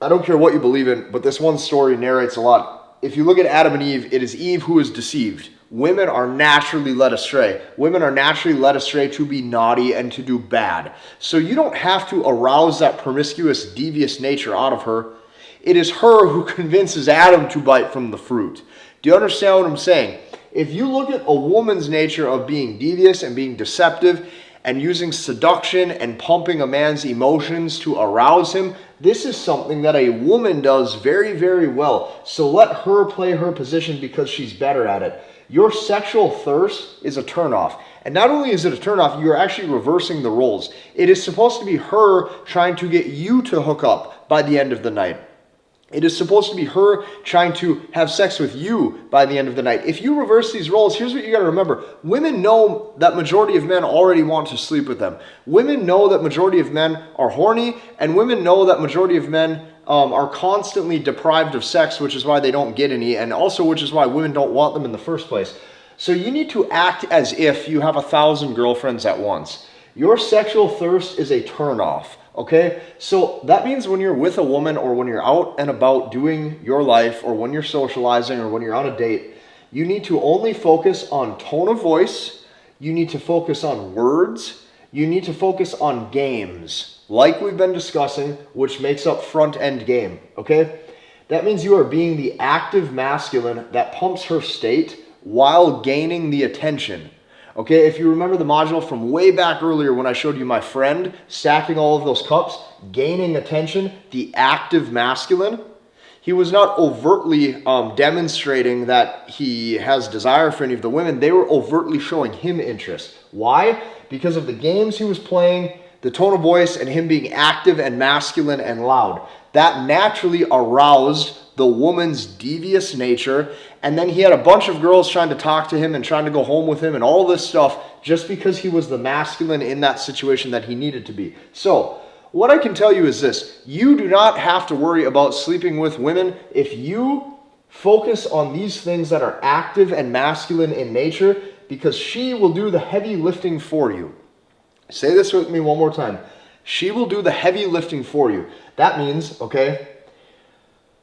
I don't care what you believe in, but this one story narrates a lot. If you look at Adam and Eve, it is Eve who is deceived. Women are naturally led astray. Women are naturally led astray to be naughty and to do bad. So you don't have to arouse that promiscuous, devious nature out of her. It is her who convinces Adam to bite from the fruit. Do you understand what I'm saying? If you look at a woman's nature of being devious and being deceptive and using seduction and pumping a man's emotions to arouse him, this is something that a woman does very, very well. So let her play her position because she's better at it. Your sexual thirst is a turnoff. And not only is it a turnoff, you're actually reversing the roles. It is supposed to be her trying to get you to hook up by the end of the night. It is supposed to be her trying to have sex with you by the end of the night. If you reverse these roles, here's what you got to remember. Women know that majority of men already want to sleep with them. Women know that majority of men are horny, and women know that majority of men are constantly deprived of sex, which is why they don't get any, and also which is why women don't want them in the first place. So you need to act as if you have 1,000 girlfriends at once. Your sexual thirst is a turnoff. Okay, so that means when you're with a woman or when you're out and about doing your life or when you're socializing or when you're on a date, you need to only focus on tone of voice, you need to focus on words, you need to focus on games, like we've been discussing, which makes up front end game, okay? That means you are being the active masculine that pumps her state while gaining the attention. Okay, if you remember the module from way back earlier when I showed you my friend stacking all of those cups, gaining attention, the active masculine, he was not overtly demonstrating that he has desire for any of the women. They were overtly showing him interest. Why? Because of the games he was playing, the tone of voice, and him being active and masculine and loud. That naturally aroused the woman's devious nature, and then he had a bunch of girls trying to talk to him and trying to go home with him and all this stuff just because he was the masculine in that situation that he needed to be. So what I can tell you is this: you do not have to worry about sleeping with women if you focus on these things that are active and masculine in nature, because she will do the heavy lifting for you. Say this with me one more time. She will do the heavy lifting for you. That means, okay,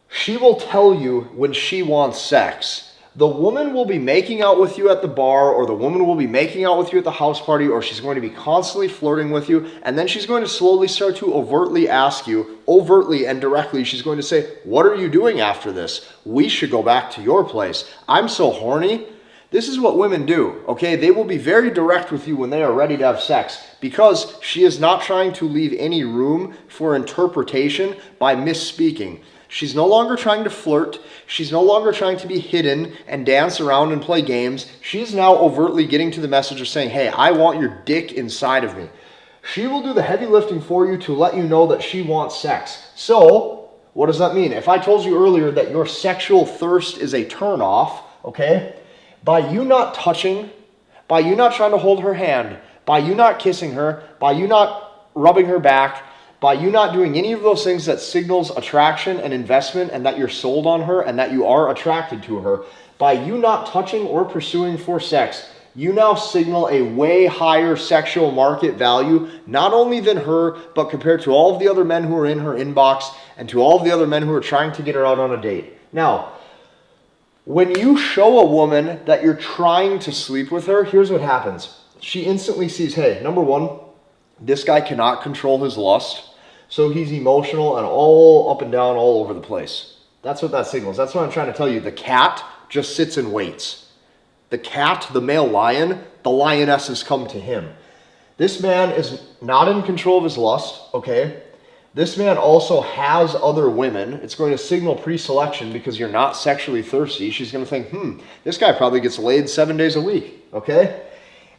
she will tell you when she wants sex. The woman will be making out with you at the bar, or the woman will be making out with you at the house party, or she's going to be constantly flirting with you, and then she's going to slowly start to overtly ask you, overtly and directly, she's going to say, what are you doing after this? We should go back to your place. I'm so horny. This is what women do, okay? They will be very direct with you when they are ready to have sex, because she is not trying to leave any room for interpretation by misspeaking. She's no longer trying to flirt. She's no longer trying to be hidden and dance around and play games. She's now overtly getting to the message of saying, hey, I want your dick inside of me. She will do the heavy lifting for you to let you know that she wants sex. So, what does that mean? If I told you earlier that your sexual thirst is a turnoff, okay, by you not touching, by you not trying to hold her hand, by you not kissing her, by you not rubbing her back, by you not doing any of those things that signals attraction and investment and that you're sold on her and that you are attracted to her, by you not touching or pursuing for sex, you now signal a way higher sexual market value, not only than her, but compared to all of the other men who are in her inbox and to all of the other men who are trying to get her out on a date. Now, when you show a woman that you're trying to sleep with her, here's what happens. She instantly sees, hey, number one, this guy cannot control his lust, so he's emotional and all up and down all over the place. That's what that signals. That's what I'm trying to tell you. The cat just sits and waits. The cat, the male lion, the lionesses come to him. This man is not in control of his lust, okay? This man also has other women. It's going to signal pre-selection because you're not sexually thirsty. She's going to think, this guy probably gets laid 7 days a week, okay?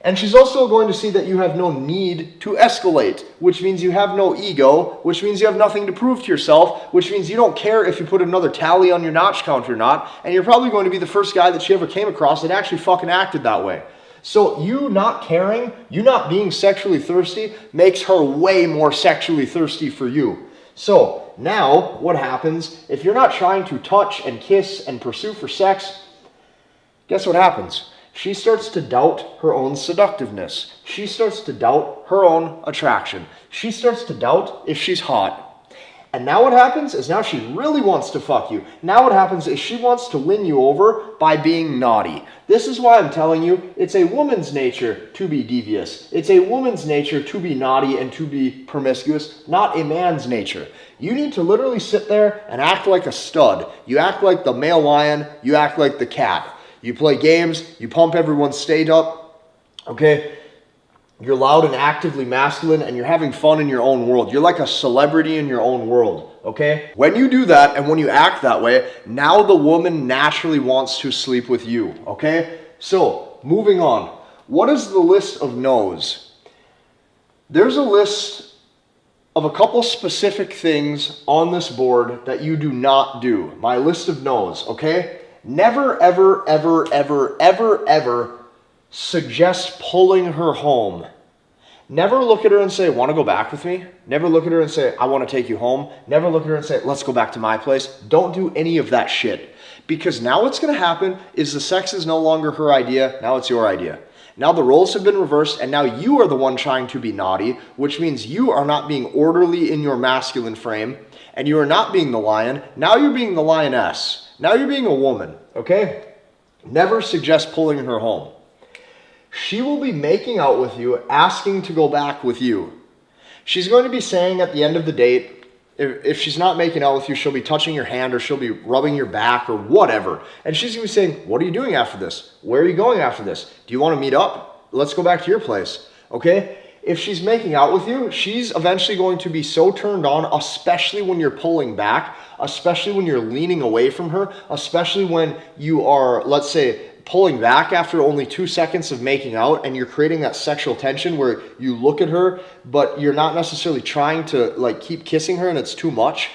And she's also going to see that you have no need to escalate, which means you have no ego, which means you have nothing to prove to yourself, which means you don't care if you put another tally on your notch count or not, and you're probably going to be the first guy that she ever came across that actually fucking acted that way. So you not caring, you not being sexually thirsty, makes her way more sexually thirsty for you. So now what happens if you're not trying to touch and kiss and pursue for sex? Guess what happens? She starts to doubt her own seductiveness. She starts to doubt her own attraction. She starts to doubt if she's hot. And now what happens is now she really wants to fuck you. Now what happens is she wants to win you over by being naughty. This is why I'm telling you, it's a woman's nature to be devious. It's a woman's nature to be naughty and to be promiscuous, not a man's nature. You need to literally sit there and act like a stud. You act like the male lion. You act like the cat. You play games, you pump everyone's state up, okay? You're loud and actively masculine, and you're having fun in your own world. You're like a celebrity in your own world, okay? When you do that, and when you act that way, now the woman naturally wants to sleep with you, okay? So, moving on. What is the list of no's? There's a list of a couple specific things on this board that you do not do. My list of no's, okay? Never, ever, ever, ever, ever, ever suggest pulling her home. Never look at her and say, want to go back with me? Never look at her and say, I want to take you home. Never look at her and say, let's go back to my place. Don't do any of that shit. Because now what's going to happen is the sex is no longer her idea. Now it's your idea. Now the roles have been reversed, and now you are the one trying to be naughty, which means you are not being orderly in your masculine frame, and you are not being the lion. Now you're being the lioness. Now you're being a woman, okay? Never suggest pulling her home. She will be making out with you, asking to go back with you. She's going to be saying at the end of the date, if she's not making out with you, she'll be touching your hand or she'll be rubbing your back or whatever. And she's going to be saying, what are you doing after this? Where are you going after this? Do you want to meet up? Let's go back to your place, okay? If she's making out with you, she's eventually going to be so turned on, especially when you're pulling back, especially when you're leaning away from her, especially when you are, let's say, pulling back after only 2 seconds of making out and you're creating that sexual tension where you look at her, but you're not necessarily trying to like keep kissing her and it's too much.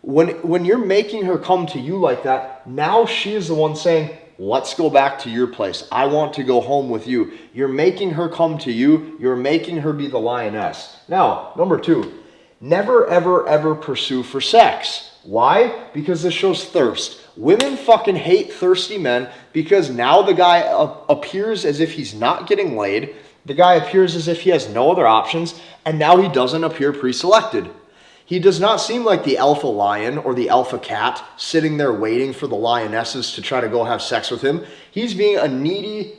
When you're making her come to you like that, now she is the one saying, let's go back to your place. I want to go home with you. You're making her come to you. You're making her be the lioness. Now, number 2, never, ever, ever pursue for sex. Why? Because this shows thirst. Women fucking hate thirsty men because now the guy appears as if he's not getting laid. The guy appears as if he has no other options, and now he doesn't appear pre-selected. He does not seem like the alpha lion or the alpha cat sitting there waiting for the lionesses to try to go have sex with him. He's being a needy,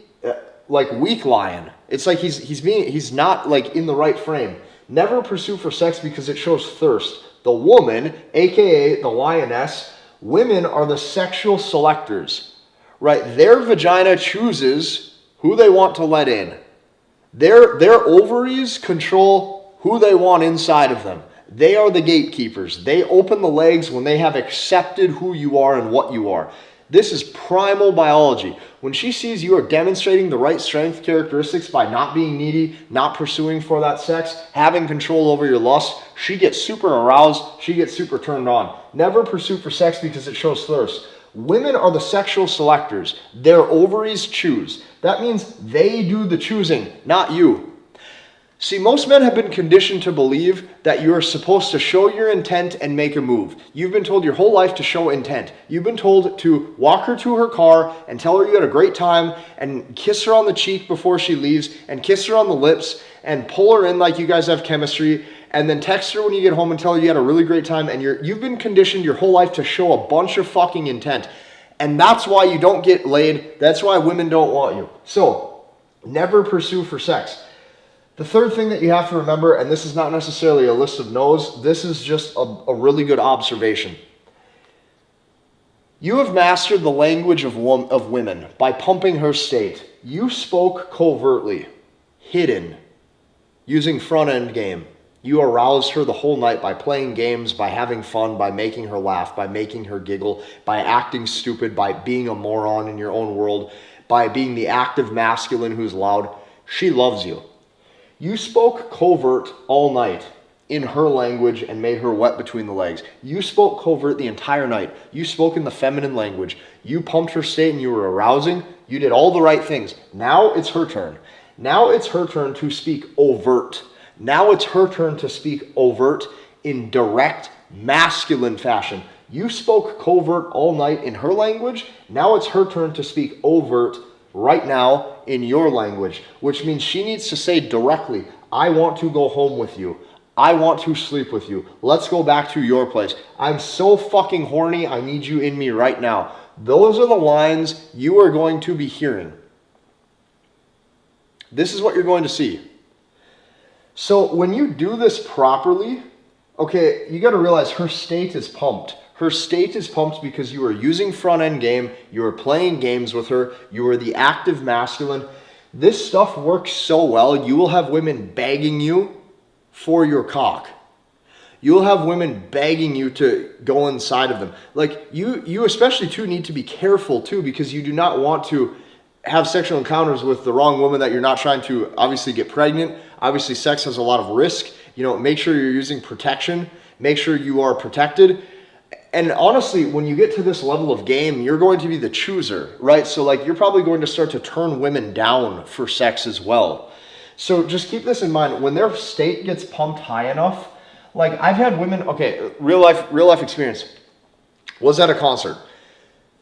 like weak lion. It's like he's not like in the right frame. Never pursue for sex because it shows thirst. The woman, aka the lioness, women are the sexual selectors, right? Their vagina chooses who they want to let in. Their ovaries control who they want inside of them. They are the gatekeepers. They open the legs when they have accepted who you are and what you are. This is primal biology. When she sees you are demonstrating the right strength characteristics by not being needy, not pursuing for that sex, having control over your lust, she gets super aroused, she gets super turned on. Never pursue for sex because it shows thirst. Women are the sexual selectors. Their ovaries choose. That means they do the choosing, not you. See, most men have been conditioned to believe that you're supposed to show your intent and make a move. You've been told your whole life to show intent. You've been told to walk her to her car and tell her you had a great time and kiss her on the cheek before she leaves and kiss her on the lips and pull her in like you guys have chemistry and then text her when you get home and tell her you had a really great time, and you've been conditioned your whole life to show a bunch of fucking intent. And that's why you don't get laid. That's why women don't want you. So, never pursue for sex. The third thing that you have to remember, and this is not necessarily a list of no's, this is just a really good observation. You have mastered the language of women by pumping her state. You spoke covertly, hidden, using front end game. You aroused her the whole night by playing games, by having fun, by making her laugh, by making her giggle, by acting stupid, by being a moron in your own world, by being the active masculine who's loud. She loves you. You spoke covert all night in her language and made her wet between the legs. You spoke covert the entire night. You spoke in the feminine language. You pumped her state and you were arousing. You did all the right things. Now it's her turn. Now it's her turn to speak overt. Now it's her turn to speak overt in direct masculine fashion. You spoke covert all night in her language. Now it's her turn to speak overt right now in your language, which means she needs to say directly, I want to go home with you. I want to sleep with you. Let's go back to your place. I'm so fucking horny. I need you in me right now. Those are the lines you are going to be hearing. This is what you're going to see. So when you do this properly, okay, you got to realize her state is pumped. Her state is pumped because you are using front end game, you are playing games with her, you are the active masculine. This stuff works so well, you will have women begging you for your cock. You'll have women begging you to go inside of them. Like you especially too need to be careful too, because you do not want to have sexual encounters with the wrong woman that you're not trying to obviously get pregnant. Obviously sex has a lot of risk. You know, make sure you're using protection. Make sure you are protected. And honestly, when you get to this level of game, you're going to be the chooser, right? So like you're probably going to start to turn women down for sex as well. So just keep this in mind. When their state gets pumped high enough, like I've had women, okay, real life experience. Was at a concert.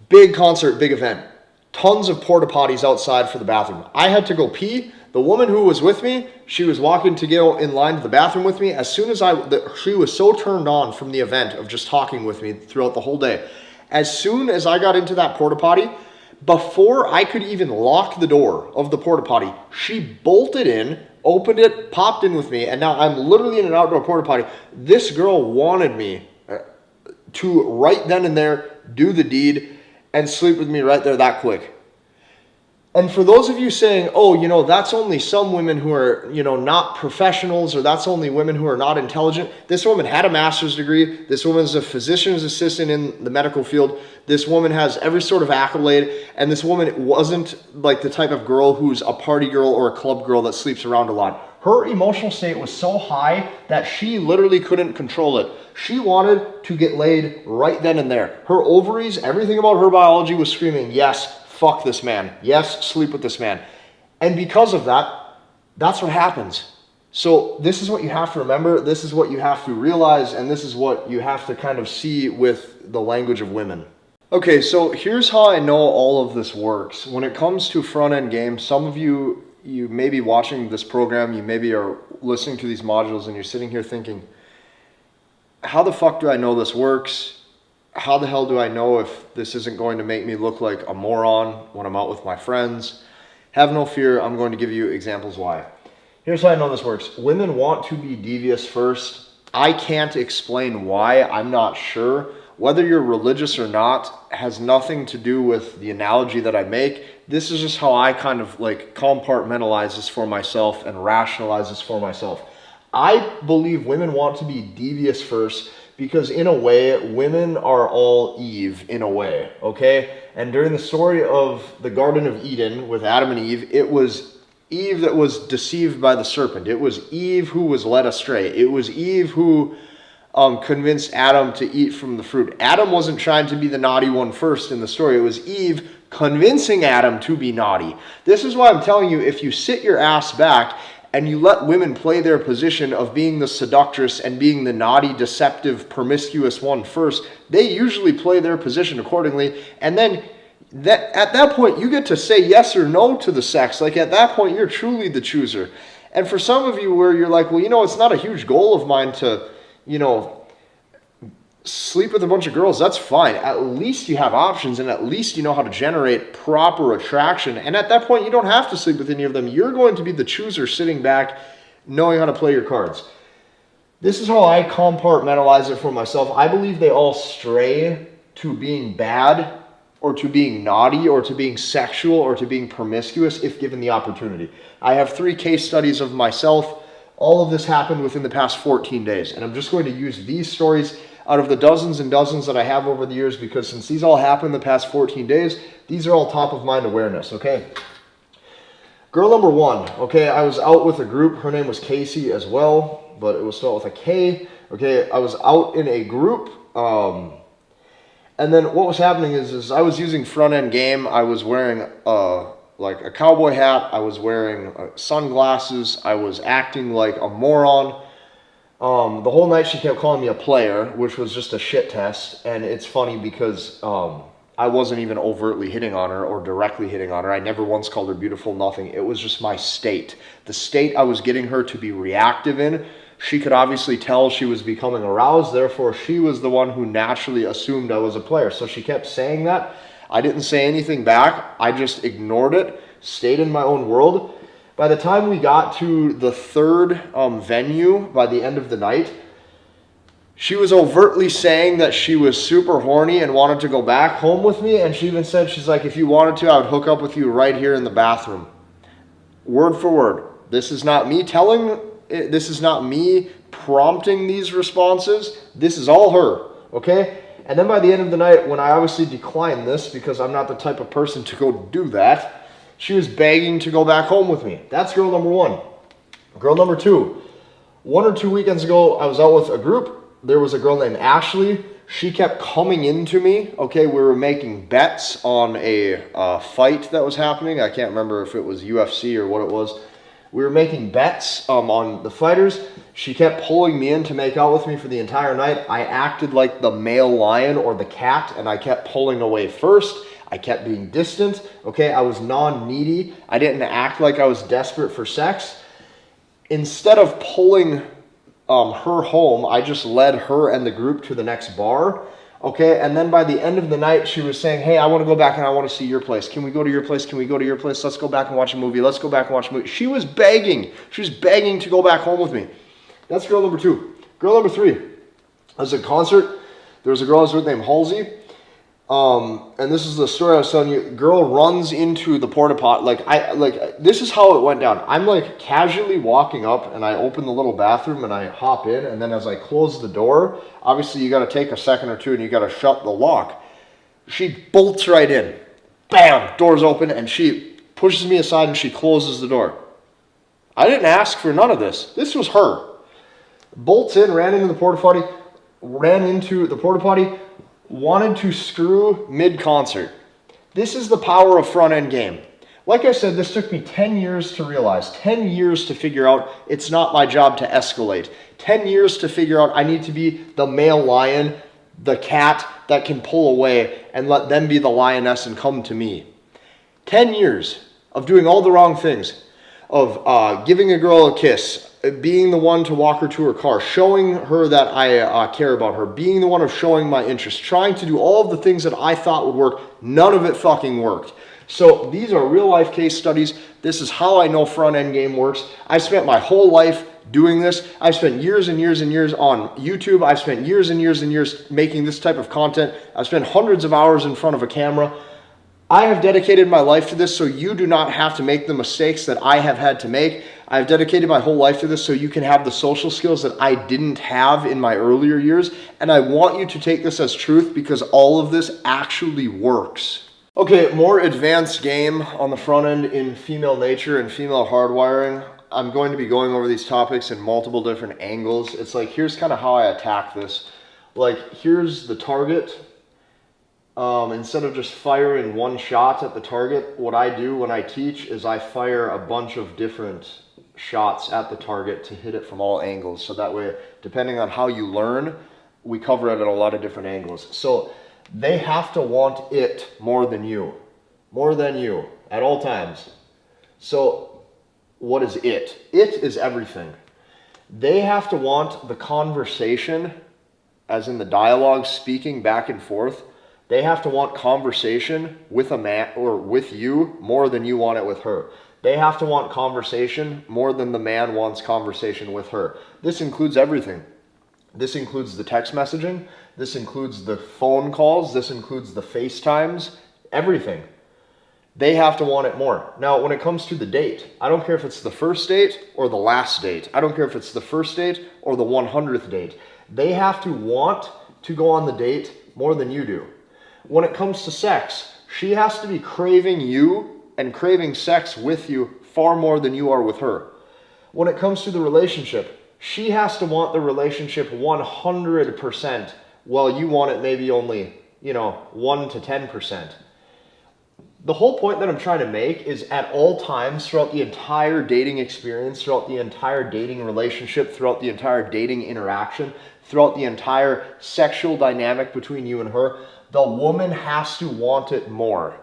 Big concert, big event. Tons of porta potties outside for the bathroom. I had to go pee. The woman who was with me, she was walking to go in line to the bathroom with me. As soon as she was so turned on from the event of just talking with me throughout the whole day. As soon as I got into that porta potty, before I could even lock the door of the porta potty, she bolted in, opened it, popped in with me, and now I'm literally in an outdoor porta potty. This girl wanted me to right then and there do the deed and sleep with me right there that quick. And for those of you saying, oh, you know, that's only some women who are, you know, not professionals, or that's only women who are not intelligent. This woman had a master's degree. This woman's a physician's assistant in the medical field. This woman has every sort of accolade. And this woman wasn't like the type of girl who's a party girl or a club girl that sleeps around a lot. Her emotional state was so high that she literally couldn't control it. She wanted to get laid right then and there. Her ovaries, everything about her biology was screaming, yes, fuck this man. Yes, sleep with this man. And because of that, that's what happens. So this is what you have to remember. This is what you have to realize. And this is what you have to kind of see with the language of women. Okay, so here's how I know all of this works. When it comes to front end game, some of you may be watching this program, you maybe are listening to these modules, and you're sitting here thinking, how the fuck do I know this works? How the hell do I know if this isn't going to make me look like a moron when I'm out with my friends? Have no fear, I'm going to give you examples why. Here's how I know this works. Women want to be devious first. I can't explain why, I'm not sure. Whether you're religious or not has nothing to do with the analogy that I make. This is just how I kind of like compartmentalize this for myself and rationalize this for myself. I believe women want to be devious first because in a way, women are all Eve in a way, okay? And during the story of the Garden of Eden with Adam and Eve, it was Eve that was deceived by the serpent. It was Eve who was led astray. It was Eve who convinced Adam to eat from the fruit. Adam wasn't trying to be the naughty one first in the story. It was Eve convincing Adam to be naughty. This is why I'm telling you, if you sit your ass back and you let women play their position of being the seductress and being the naughty, deceptive, promiscuous one first, they usually play their position accordingly. And then at that point, you get to say yes or no to the sex. Like at that point, you're truly the chooser. And for some of you where you're like, well, you know, it's not a huge goal of mine to, you know, sleep with a bunch of girls, that's fine. At least you have options, and at least you know how to generate proper attraction. And at that point, you don't have to sleep with any of them. You're going to be the chooser sitting back, knowing how to play your cards. This is how I compartmentalize it for myself. I believe they all stray to being bad, or to being naughty, or to being sexual, or to being promiscuous if given the opportunity. I have 3 case studies of myself. All of this happened within the past 14 days. And I'm just going to use these stories out of the dozens and dozens that I have over the years, because since these all happened in the past 14 days, these are all top of mind awareness, okay? Girl number 1, okay, I was out with a group. Her name was Casey as well, but it was spelled with a K. Okay, I was out in a group, and then what was happening is I was using front end game. I was wearing like a cowboy hat. I was wearing sunglasses. I was acting like a moron. The whole night she kept calling me a player, which was just a shit test. And it's funny because I wasn't even overtly hitting on her or directly hitting on her. I never once called her beautiful, nothing. It was just my state. The state I was getting her to be reactive in. She could obviously tell she was becoming aroused. Therefore, she was the one who naturally assumed I was a player. So she kept saying that. I didn't say anything back. I just ignored it, stayed in my own world. By the time we got to the 3rd venue, by the end of the night, she was overtly saying that she was super horny and wanted to go back home with me. And she even said, she's like, if you wanted to, I would hook up with you right here in the bathroom. Word for word. This is not me this is not me prompting these responses. This is all her, okay? And then by the end of the night, when I obviously declined this because I'm not the type of person to go do that, she was begging to go back home with me. That's girl number 1. Girl number 2. 1 or 2 weekends ago, I was out with a group. There was a girl named Ashley. She kept coming into me. Okay, we were making bets on a fight that was happening. I can't remember if it was UFC or what it was. We were making bets on the fighters. She kept pulling me in to make out with me for the entire night. I acted like the male lion or the cat, and I kept pulling away first. I kept being distant. Okay, I was non-needy. I didn't act like I was desperate for sex. Instead of pulling her home, I just led her and the group to the next bar. Okay, and then by the end of the night, she was saying, hey, I want to go back and I want to see your place. Can we go to your place? Can we go to your place? Let's go back and watch a movie. Let's go back and watch a movie. She was begging. She was begging to go back home with me. That's girl number 2. Girl number 3. I was at a concert. There was a girl I was with named Halsey. And this is the story I was telling you. Girl runs into the porta pot. This is how it went down. I'm like casually walking up and I open the little bathroom and I hop in. And then as I close the door, obviously you got to take a second or two and you got to shut the lock. She bolts right in. Bam! Door's open and she pushes me aside and she closes the door. I didn't ask for none of this. This was her. Bolts in, ran into the porta potty, wanted to screw mid-concert. This is the power of front-end game. Like I said, this took me 10 years to realize, 10 years to figure out it's not my job to escalate, 10 years to figure out I need to be the male lion, the cat that can pull away and let them be the lioness and come to me. 10 years of doing all the wrong things, of giving a girl a kiss, being the one to walk her to her car, showing her that I care about her, being the one of showing my interest, trying to do all of the things that I thought would work. None of it fucking worked. So these are real life case studies. This is how I know front end game works. I spent my whole life doing this. I spent years and years and years on YouTube. I spent years and years and years making this type of content. I spent hundreds of hours in front of a camera. I have dedicated my life to this so you do not have to make the mistakes that I have had to make. I've dedicated my whole life to this so you can have the social skills that I didn't have in my earlier years. And I want you to take this as truth because all of this actually works. Okay, more advanced game on the front end in female nature and female hardwiring. I'm going to be going over these topics in multiple different angles. It's like, here's kind of how I attack this. Like, here's the target. Instead of just firing one shot at the target, what I do when I teach is I fire a bunch of different shots at the target to hit it from all angles. So that way, depending on how you learn, we cover it at a lot of different angles. So they have to want it more than you at all times. So what is it? It is everything. They have to want the conversation, as in the dialogue, speaking back and forth. They have to want conversation with a man or with you more than you want it with her. They have to want conversation more than the man wants conversation with her. This includes everything. This includes the text messaging. This includes the phone calls. This includes the FaceTimes, everything. They have to want it more. Now, when it comes to the date, I don't care if it's the first date or the last date. I don't care if it's the first date or the 100th date. They have to want to go on the date more than you do. When it comes to sex, she has to be craving you and craving sex with you far more than you are with her. When it comes to the relationship, she has to want the relationship 100%, while you want it maybe only, 1 to 10%. The whole point that I'm trying to make is at all times throughout the entire dating experience, throughout the entire dating relationship, throughout the entire dating interaction, throughout the entire sexual dynamic between you and her, the woman has to want it more.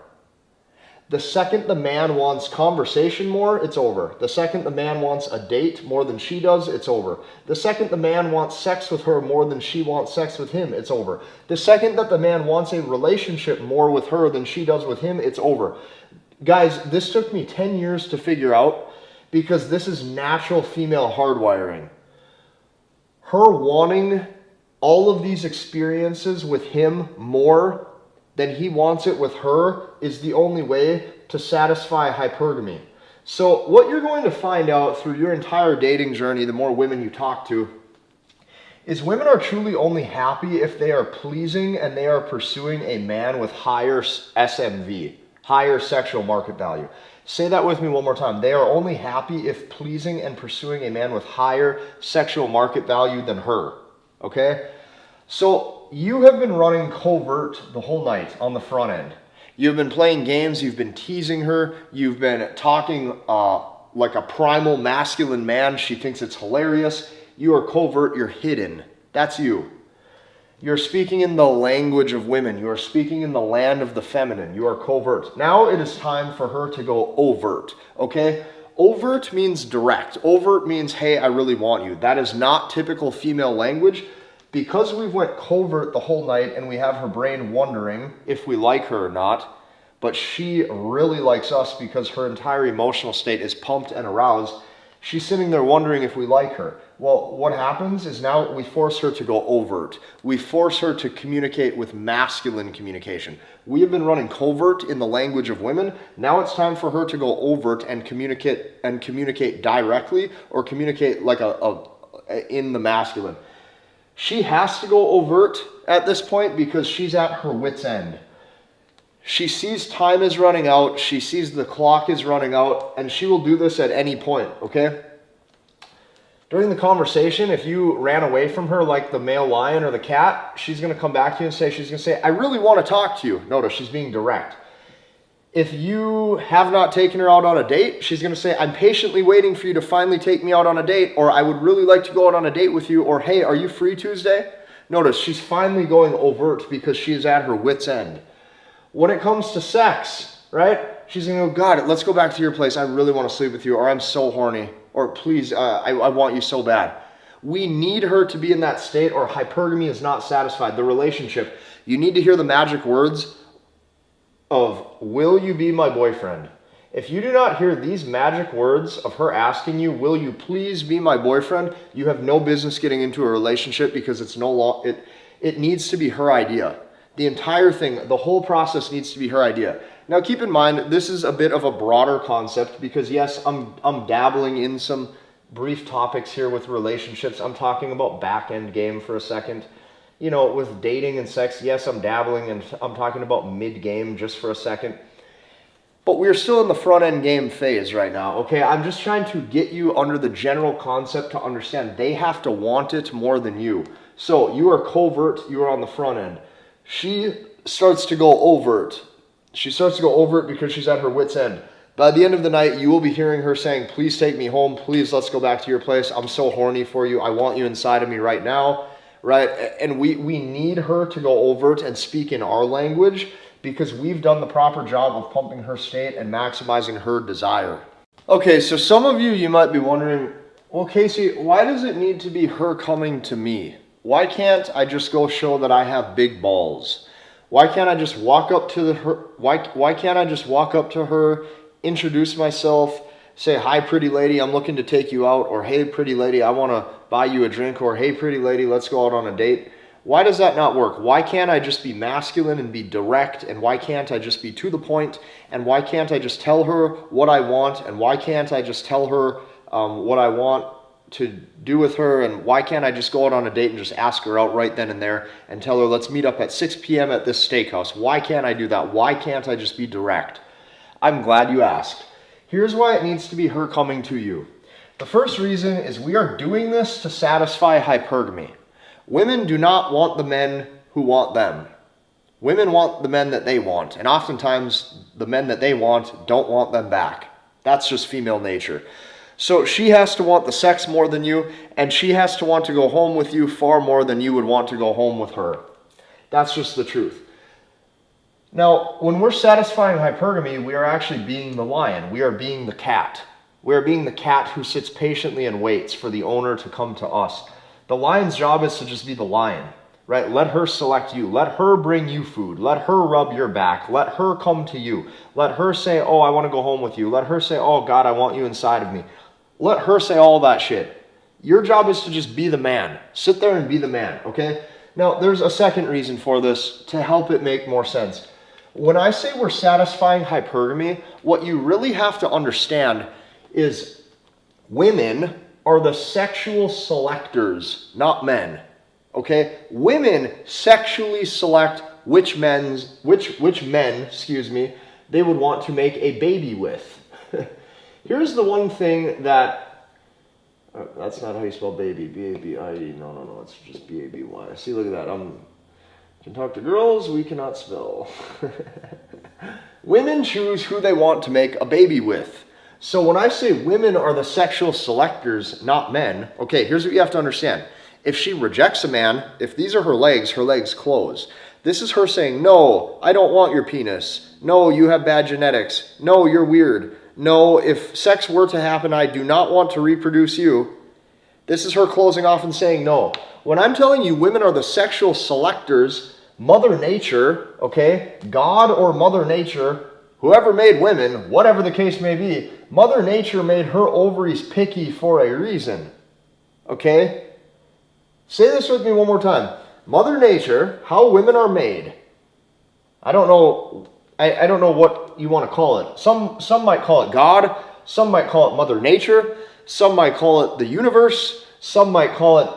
The second the man wants conversation more, it's over. The second the man wants a date more than she does, it's over. The second the man wants sex with her more than she wants sex with him, it's over. The second that the man wants a relationship more with her than she does with him, it's over. Guys, this took me 10 years to figure out because this is natural female hardwiring. Her wanting all of these experiences with him more than he wants it with her is the only way to satisfy hypergamy. So what you're going to find out through your entire dating journey, the more women you talk to, is women are truly only happy if they are pleasing and they are pursuing a man with higher SMV. Higher sexual market value. Say that with me one more time. They are only happy if pleasing and pursuing a man with higher sexual market value than her. Okay? So you have been running covert the whole night on the front end. You've been playing games, you've been teasing her, you've been talking like a primal masculine man. She thinks it's hilarious. You are covert, you're hidden. That's you. You're speaking in the language of women. You are speaking in the land of the feminine. You are covert. Now it is time for her to go overt, okay? Overt means direct. Overt means, hey, I really want you. That is not typical female language. Because we've went covert the whole night and we have her brain wondering if we like her or not, but she really likes us because her entire emotional state is pumped and aroused, she's sitting there wondering if we like her. Well, what happens is now we force her to go overt. We force her to communicate with masculine communication. We have been running covert in the language of women. Now it's time for her to go overt and communicate directly, or communicate like in the masculine. She has to go overt at this point because she's at her wit's end. She sees time is running out, she sees the clock is running out, and she will do this at any point, okay? During the conversation, if you ran away from her like the male lion or the cat, she's going to come back to you and she's going to say, I really want to talk to you. Notice, she's being direct. If you have not taken her out on a date, she's going to say, I'm patiently waiting for you to finally take me out on a date, or I would really like to go out on a date with you, or hey, are you free Tuesday? Notice, she's finally going overt because she is at her wit's end. When it comes to sex, right? She's going to go, God, let's go back to your place. I really want to sleep with you, or I'm so horny, or please, I want you so bad. We need her to be in that state, or hypergamy is not satisfied. The relationship, you need to hear the magic words of, will you be my boyfriend? If you do not hear these magic words of her asking you, will you please be my boyfriend? You have no business getting into a relationship, because it needs to be her idea. The entire thing, the whole process needs to be her idea. Now keep in mind, this is a bit of a broader concept because yes, I'm dabbling in some brief topics here with relationships. I'm talking about back end game for a second. You know, with dating and sex, yes, I'm dabbling and I'm talking about mid game just for a second. But we're still in the front end game phase right now, okay? I'm just trying to get you under the general concept to understand they have to want it more than you. So you are covert, you are on the front end. She starts to go overt. She starts to go overt because she's at her wit's end. By the end of the night, you will be hearing her saying, please take me home. Please, let's go back to your place. I'm so horny for you. I want you inside of me right now, right? And we need her to go overt and speak in our language because we've done the proper job of pumping her state and maximizing her desire. Okay, so some of you might be wondering, well, Casey, why does it need to be her coming to me? Why can't I just go show that I have big balls? Why can't I just walk up to her? Why can't I just walk up to her, introduce myself, say, hi, pretty lady, I'm looking to take you out, or hey, pretty lady, I want to buy you a drink, or hey, pretty lady, let's go out on a date. Why does that not work? Why can't I just be masculine and be direct, and why can't I just be to the point, and why can't I just tell her what I want, and why can't I just tell her what I want to do with her, and why can't I just go out on a date and just ask her out right then and there and tell her, let's meet up at 6 p.m. at this steakhouse? Why can't I do that? Why can't I just be direct? I'm glad you asked. Here's why it needs to be her coming to you. The first reason is we are doing this to satisfy hypergamy. Women do not want the men who want them. Women want the men that they want, and oftentimes the men that they want don't want them back. That's just female nature. So she has to want the sex more than you, and she has to want to go home with you far more than you would want to go home with her. That's just the truth. Now, when we're satisfying hypergamy, we are actually being the lion. We are being the cat. We are being the cat who sits patiently and waits for the owner to come to us. The lion's job is to just be the lion, right? Let her select you. Let her bring you food. Let her rub your back. Let her come to you. Let her say, oh, I want to go home with you. Let her say, oh, God, I want you inside of me. Let her say all that shit. Your job is to just be the man. Sit there and be the man, okay? Now, there's a second reason for this to help it make more sense. When I say we're satisfying hypergamy, what you really have to understand is women are the sexual selectors, not men, okay? Women sexually select which men, they would want to make a baby with. Here's the one thing that, that's not how you spell baby, B-A-B-I-E, no, it's just B-A-B-Y. See, look at that, can talk to girls, we cannot spell. Women choose who they want to make a baby with. So when I say women are the sexual selectors, not men, okay, here's what you have to understand. If she rejects a man, if these are her legs close. This is her saying, no, I don't want your penis. No, you have bad genetics. No, you're weird. No, if sex were to happen, I do not want to reproduce you. This is her closing off and saying no. When I'm telling you women are the sexual selectors, Mother Nature, okay, God or Mother Nature, whoever made women, whatever the case may be, Mother Nature made her ovaries picky for a reason, okay? Say this with me one more time. Mother Nature, how women are made. I don't know what you want to call it. Some might call it God. Some might call it Mother Nature. Some might call it the universe. Some might call it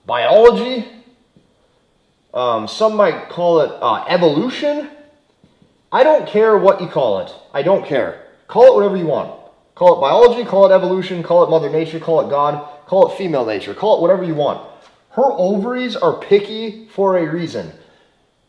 biology. Some might call it evolution. I don't care what you call it. I don't care. Call it whatever you want. Call it biology, call it evolution, call it Mother Nature, call it God, call it female nature, call it whatever you want. Her ovaries are picky for a reason.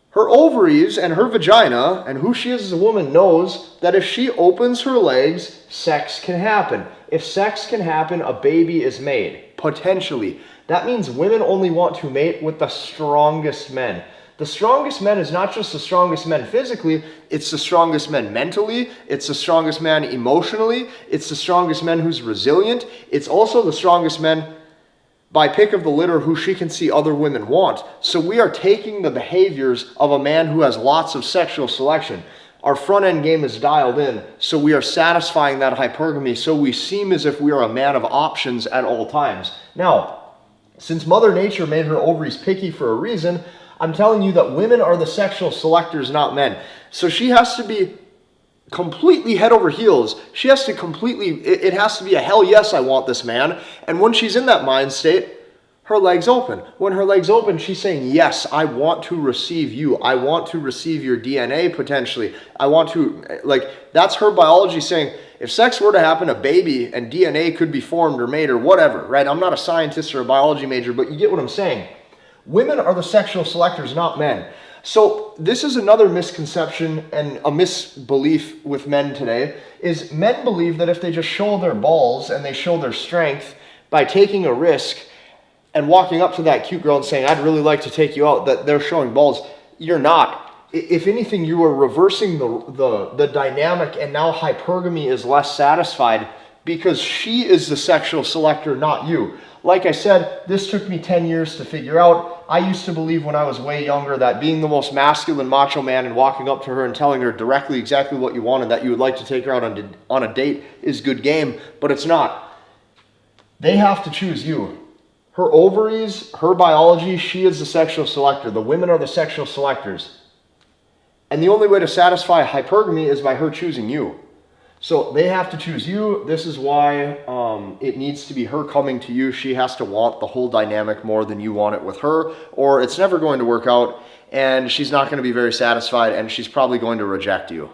Her ovaries and her vagina and who she is as a woman knows that if she opens her legs, sex can happen. If sex can happen, a baby is made, potentially. That means women only want to mate with the strongest men. The strongest men is not just the strongest men physically, it's the strongest men mentally, it's the strongest man emotionally, it's the strongest men who's resilient, it's also the strongest men by pick of the litter who she can see other women want. So we are taking the behaviors of a man who has lots of sexual selection. Our front end game is dialed in, so we are satisfying that hypergamy, so we seem as if we are a man of options at all times. Now, since Mother Nature made her ovaries picky for a reason, I'm telling you that women are the sexual selectors, not men. So she has to be completely head over heels. She has to it has to be a hell yes, I want this man. And when she's in that mind state, her legs open. When her legs open, she's saying, yes, I want to receive you. I want to receive your DNA potentially. I want to, that's her biology saying, if sex were to happen, a baby and DNA could be formed or made or whatever, right? I'm not a scientist or a biology major, but you get what I'm saying. Women are the sexual selectors, not men. So this is another misconception and a misbelief with men today, is men believe that if they just show their balls and they show their strength by taking a risk and walking up to that cute girl and saying, I'd really like to take you out, that they're showing balls. You're not. If anything, you are reversing the dynamic, and now hypergamy is less satisfied because she is the sexual selector, not you. Like I said, this took me 10 years to figure out. I used to believe when I was way younger that being the most masculine macho man and walking up to her and telling her directly exactly what you wanted, that you would like to take her out on a date, is good game, but it's not. They have to choose you. Her ovaries, her biology, she is the sexual selector. The women are the sexual selectors. And the only way to satisfy hypergamy is by her choosing you. So they have to choose you. This is why it needs to be her coming to you. She has to want the whole dynamic more than you want it with her, or it's never going to work out, and she's not going to be very satisfied, and she's probably going to reject you.